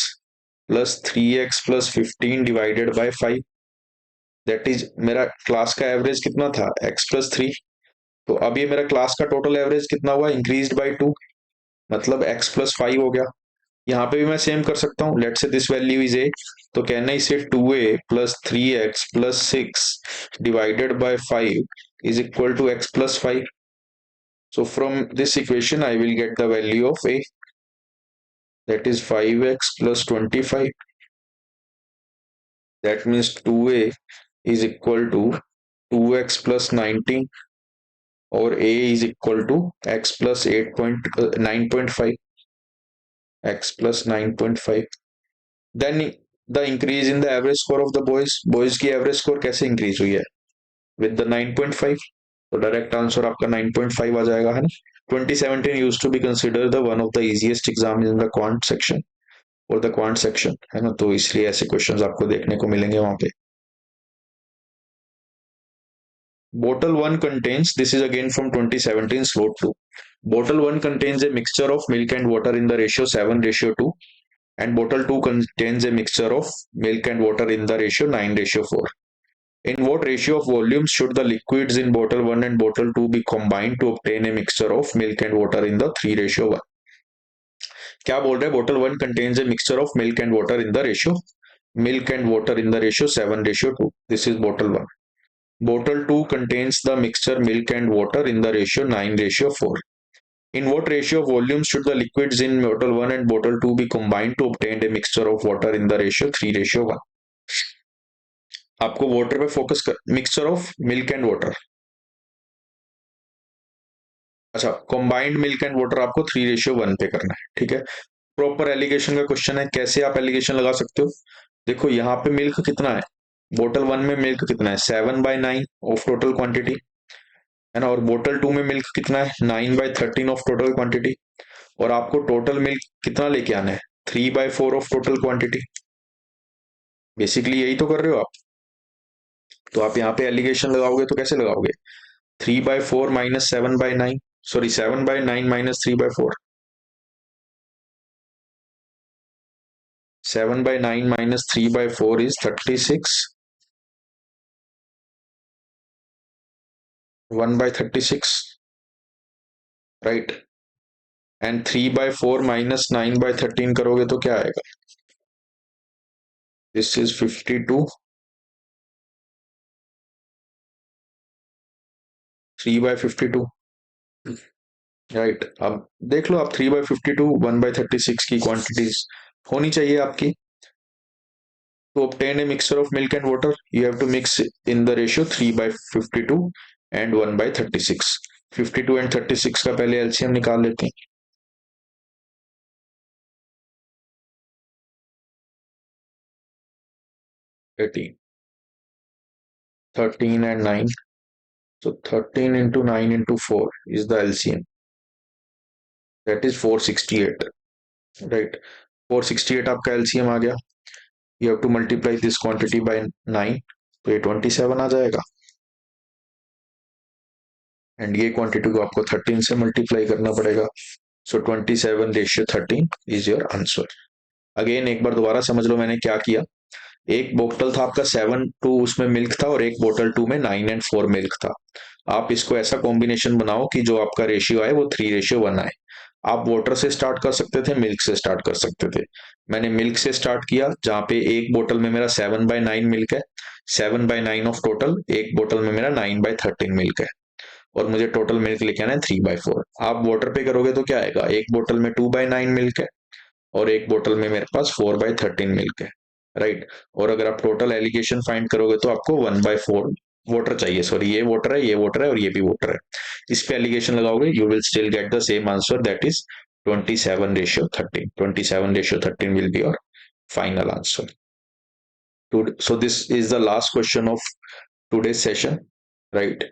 plus 3x plus 15 divided by 5. That is मेरा क्लास का एवरेज कितना था, x प्लस 3. तो अब ये मेरा क्लास का टोटल एवरेज कितना हुआ, इंक्रीज्ड बाय 2, मतलब x प्लस 5 हो गया. यहाँ पे भी मैं सेम कर सकता हूँ. Let's say this value is a, तो कहना इसे 2a plus 3x plus 6 divided by 5 is equal to x plus 5. So from this equation I will get the value of a, that is 5x plus 25. That means 2a is equal to 2x plus 19 or a is equal to x plus 9.5, x plus 9.5. Then the increase in the average score of the boys की average score कैसे increase हुई है, with the 9.5. तो direct answer आपका 9.5 आ जाएगा, है ना. 2017 used to be considered the one of the easiest exams in the quant section और द क्वांट सेक्शन, है ना. तो इसलिए ऐसे क्वेश्चंस आपको देखने को मिलेंगे वहां पे. Bottle 1 contains, this is again from 2017 slot 2. Bottle 1 contains a mixture of milk and water in the ratio 7:2, and bottle 2 contains a mixture of milk and water in the ratio 9:4. In what ratio of volumes should the liquids in bottle 1 and bottle 2 be combined to obtain a mixture of milk and water in the 3:1? क्या बोल रहे हैं, bottle 1 contains a mixture of milk and water in the ratio 7:2. This is bottle 1. Bottle 2 contains the mixture milk and water in the ratio 9:4. In what ratio of volumes should the liquids in bottle 1 and bottle 2 be combined to obtain a mixture of water in the ratio 3:1? आपको water पे focus कर, mixture of milk and water. अच्छा, combined milk and water आपको 3:1 पे करना है, ठीक है. प्रॉपर एलिगेशन का क्वेश्चन है. कैसे आप एलिगेशन लगा सकते हो, देखो यहाँ पे मिल्क कितना है, बोतल 1 में मिल्क कितना है, 7/9 ऑफ टोटल क्वांटिटी, है ना. और बोतल 2 में मिल्क कितना है, 9/13 ऑफ टोटल क्वांटिटी. और आपको टोटल मिल्क कितना लेके आना है, 3/4 ऑफ टोटल क्वांटिटी. बेसिकली यही तो कर रहे हो आप. तो आप यहाँ पे एलिगेशन लगाओगे तो कैसे लगाओगे, 3/4 minus 7/9, sorry 7/9 minus 3/4, 7/9 minus 3/4 is 36, 1/36, right. And 3/4 minus 9/13 करोगे तो क्या आएगा, दिस इज 52, 3/52, राइट. अब देख लो आप, 3/52, 1/36 की क्वांटिटीज होनी चाहिए आपकी. To obtain a mixture of milk and water, you have to mix in the ratio 3/52 and 1/36. 52 and 36 का पहले एलसीएम निकाल लेते हैं. 18, 13 and 9. So 13 into 9 into 4 is the LCM. That is 468. Right. 468 आपका LCM आ गया. You have to multiply this quantity by 9. तो ये 27 आ जाएगा. एंड ये क्वांटिटी को आपको 13 से मल्टीप्लाई करना पड़ेगा. सो 27/13 इज योर आंसर. अगेन एक बार दोबारा समझ लो मैंने क्या किया. एक बोतल था आपका 7 2 उसमें मिल्क था और एक बोतल 2 में 9 and 4 मिल्क था. आप इसको ऐसा कॉम्बिनेशन बनाओ कि जो आपका रेशियो आए वो 3:1 आए. आप वाटर से स्टार्ट कर सकते थे, मिल्क से स्टार्ट कर सकते थे. मैंने मिल्क से स्टार्ट किया जहां पे एक बोतल में मेरा 7/9 मिल्क है. 7/9 ऑफ टोटल, एक बोतल में मेरा 9/13 मिल्क है और मुझे टोटल मिल्क लेके आना है 3/4. आप वाटर पे करोगे तो क्या आएगा, एक बोतल में 2/9 मिल्क है और एक बोतल में मेरे पास 4/13 मिल्क है. राइट. और अगर आप टोटल एलिगेशन फाइंड करोगे तो आपको 1/4 वाटर चाहिए. सॉरी, ये वाटर है, ये वाटर है और ये भी वाटर है. इस पे एलिगेशन लगाओगे, you will still get the same answer, that is 27/13. 27/13 will be your final answer. So this is the last question of today's session. Right.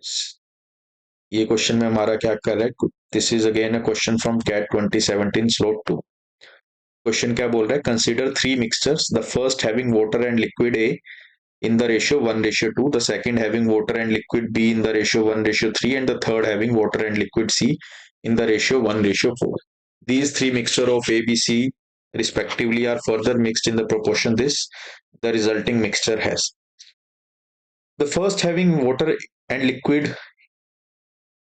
ये क्वेश्चन में हमारा क्या कर रहा है, this is again a question from CAT 2017 slot 2. Question क्या बोल रहा है, consider 3 mixtures, the first having water and liquid A in the ratio 1:2, the second having water and liquid B in the ratio 1:3, and the third having water and liquid C in the ratio 1:4. These three mixture of A, B, C respectively are further mixed in the proportion this the resulting mixture has. The first having water and liquid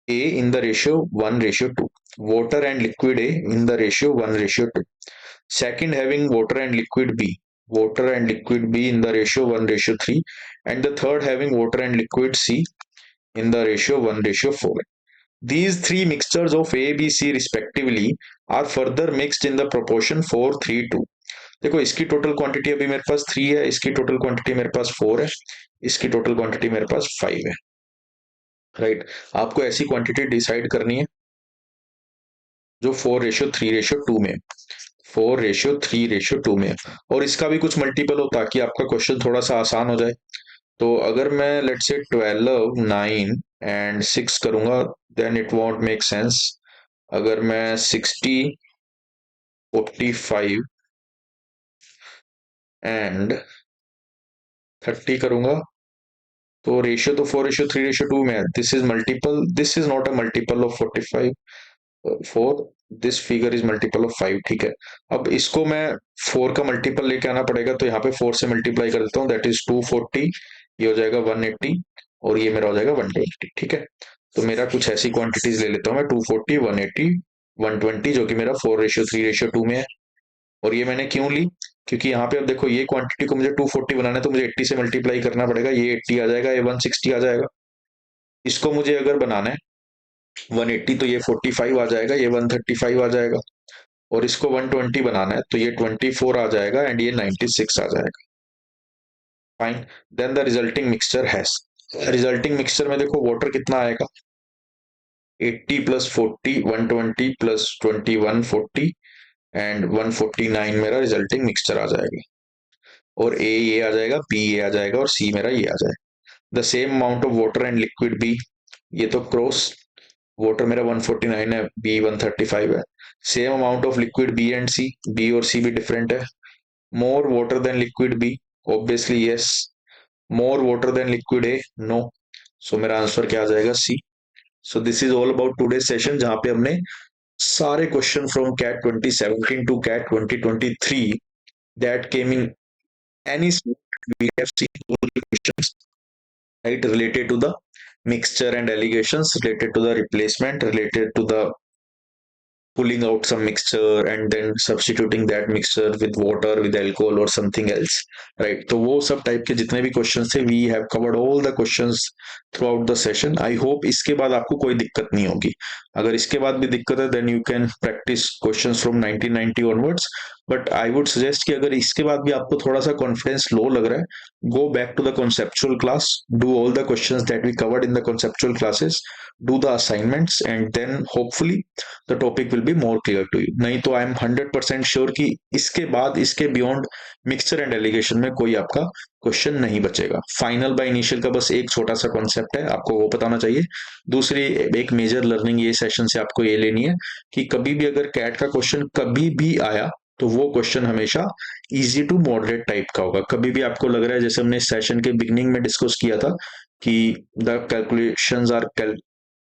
A in the ratio 1:2, water and liquid A in the ratio 1:2. Second having water and liquid B, water and liquid B in the ratio 1:3, and the third having water and liquid C in the ratio 1:4. These three mixtures of A, B, C respectively are further mixed in the proportion 4:3:2. देखो, इसकी total quantity अभी मेरे पास 3 है, इसकी total quantity मेरे पास 4 है, इसकी total quantity मेरे पास 5 है. राइट. आपको ऐसी क्वांटिटी डिसाइड करनी है जो 4:3:2 में, 4:3:2 में, और इसका भी कुछ मल्टीपल हो ताकि आपका क्वेश्चन थोड़ा सा आसान हो जाए. तो अगर मैं लेट्स से 12 9 एंड 6 करूंगा then it want make sense. अगर मैं 60 45 एंड 30 करूंगा तो रेशियो तो 4:3:2 में है. This is multiple, this is not a multiple of 45 4, this figure is multiple of 5. ठीक है. अब इसको मैं 4 का मल्टीपल लेके आना पड़ेगा, तो यहाँ पे 4 से मल्टीप्लाई कर देता हूँ, दैट इज 240, ये हो जाएगा 180 और ये मेरा हो जाएगा 120. ठीक है. तो मेरा कुछ ऐसी क्वांटिटीज ले लेता हूँ मैं, 240 180 120, जो कि मेरा 4:3:2 में है. और ये मैंने क्यों ली, क्योंकि यहाँ पे अब देखो ये क्वांटिटी को मुझे 240 बनाना है तो मुझे 80 से मल्टीप्लाई करना पड़ेगा, ये 80 आ जाएगा, ये 160 आ जाएगा. इसको मुझे अगर बनाना है 180 तो ये 45 आ जाएगा, ये 135 आ जाएगा, और इसको 120 बनाना है तो ये 24 आ जाएगा एंड ये 96 आ जाएगा. Fine. Then the resulting mixture has, resulting mixture में देखो वाटर कितना आएगा, 80 + 40 120 + 21 40 एंड 149 मेरा रिजल्टिंग मिक्सचर आ जाएगा. और ए ये आ जाएगा, बी ये आ जाएगा और सी मेरा ये आ जाएगा. The same amount of water and liquid B, ये तो क्रॉस, वाटर मेरा 149 है, बी 135 है. Same amount of liquid B and C, B और सी भी डिफरेंट है. More water than liquid B, obviously yes. More water than liquid A, no. So मेरा answer क्या आ जाएगा, C. So this is all about today session, जहां पे हमने सारे question from CAT 2017 to CAT 2023 that came in any we have seen all the questions, right, related to the mixture and allegations, related to the replacement, related to the pulling out some mixture and then substituting that mixture with water, with alcohol or something else, right. तो वो सब type के जितने भी questions थे, we have covered all the questions throughout the session. I hope इसके बाद आपको कोई दिक्कत नहीं होगी. अगर इसके बाद भी दिक्कत है then you can practice questions from 1990 onwards. But I would suggest कि अगर इसके बाद भी आपको थोड़ा सा कॉन्फिडेंस लो लग रहा है, go back to the conceptual class, do all the questions that we covered in the conceptual classes, do the assignments, and then hopefully the topic will be more clear to you. नहीं तो I am 100% sure कि इसके बाद, इसके beyond mixture and allegation में कोई आपका question नहीं बचेगा। फाइनल बाय इनिशियल का बस एक छोटा सा कॉन्सेप्ट है, आपको वो बताना चाहिए। दूसरी एक मेजर लर्निंग ये सेशन से आपको ये लेनी है कि कभी भी अगर कैट का क्वेश्चन कभी भी आया तो वो क्वेश्चन हमेशा इजी टू मॉडरेट टाइप का होगा। कभी भी आपको लग रहा है, जैसे हमने सेशन के बिगनिंग में डिस्कस किया था कि द कैलकुलेशंस आर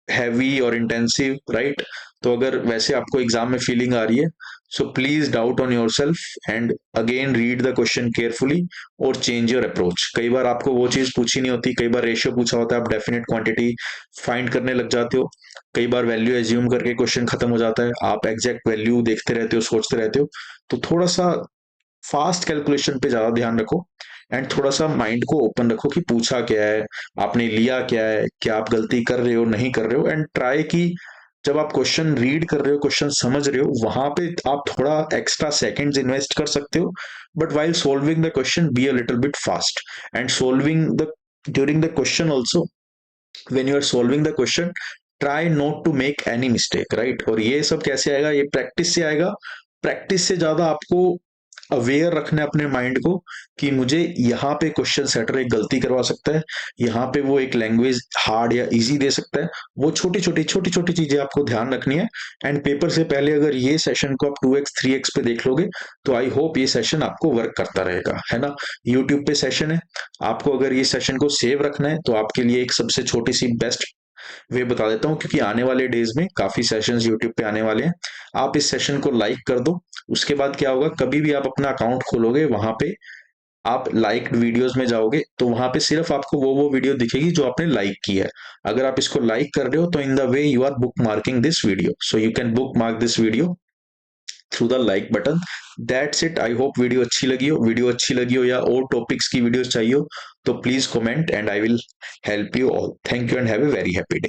हैवी और इंटेंसिव, राइट? तो अगर वैसे आपको एग्जाम में फीलिंग आ रही है, so please doubt on your self and again read the question carefully और चेंज योर अप्रोच। कई बार आपको वो चीज पूछी नहीं होती, कई बार रेशियो पूछा होता है, आप डेफिनेट क्वांटिटी फाइंड करने लग जाते हो, कई बार वैल्यू एज्यूम करके क्वेश्चन खत्म हो जाता है, आप एग्जैक्ट वैल्यू देखते रहते हो, सोचते रहते हो। तो थोड़ा सा फास्ट कैलकुलेशन पे ज्यादा ध्यान रखो एंड थोड़ा सा माइंड को ओपन रखो कि पूछा क्या है, आपने लिया क्या है, क्या आप गलती कर रहे हो, नहीं कर रहे हो, एंड ट्राई कि जब आप क्वेश्चन रीड कर रहे हो, क्वेश्चन समझ रहे हो, वहां पे आप थोड़ा एक्स्ट्रा सेकंड्स इन्वेस्ट कर सकते हो, but while solving the question be a little bit fast and solving the during the question also, when you are solving the question, try not to make any mistake, right? और ये सब कैसे आएगा? ये practice से आएगा। Practice से ज्यादा आपको अवेयर रखना है अपने माइंड को कि मुझे यहाँ पे क्वेश्चन सेटर एक गलती करवा सकता है, यहाँ पे वो एक लैंग्वेज हार्ड या इजी दे सकता है। वो छोटी छोटी चीजें आपको ध्यान रखनी है। एंड पेपर से पहले अगर ये सेशन को आप 2x 3x पे देख लोगे तो आई होप ये सेशन आपको वर्क करता रहेगा, है ना? यूट्यूब पे सेशन है, आपको अगर ये सेशन को सेव रखना है तो आपके लिए एक सबसे छोटी सी बेस्ट वे बता देता हूँ, क्योंकि आने वाले डेज में काफी सेशंस यूट्यूब पे आने वाले हैं। आप इस सेशन को लाइक कर दो, उसके बाद क्या होगा, कभी भी आप अपना अकाउंट खोलोगे, वहां पे आप लाइक्ड वीडियोस में जाओगे तो वहां पे सिर्फ आपको वो वीडियो दिखेगी जो आपने लाइक की है। अगर आप इसको लाइक कर रहे हो तो in the way you are bookmarking this video, so you can bookmark this video through the like button. That's it. I hope video अच्छी लगी हो या और टॉपिक्स की वीडियोस चाहिए हो तो please comment and I will help you all. Thank you and have a very happy day.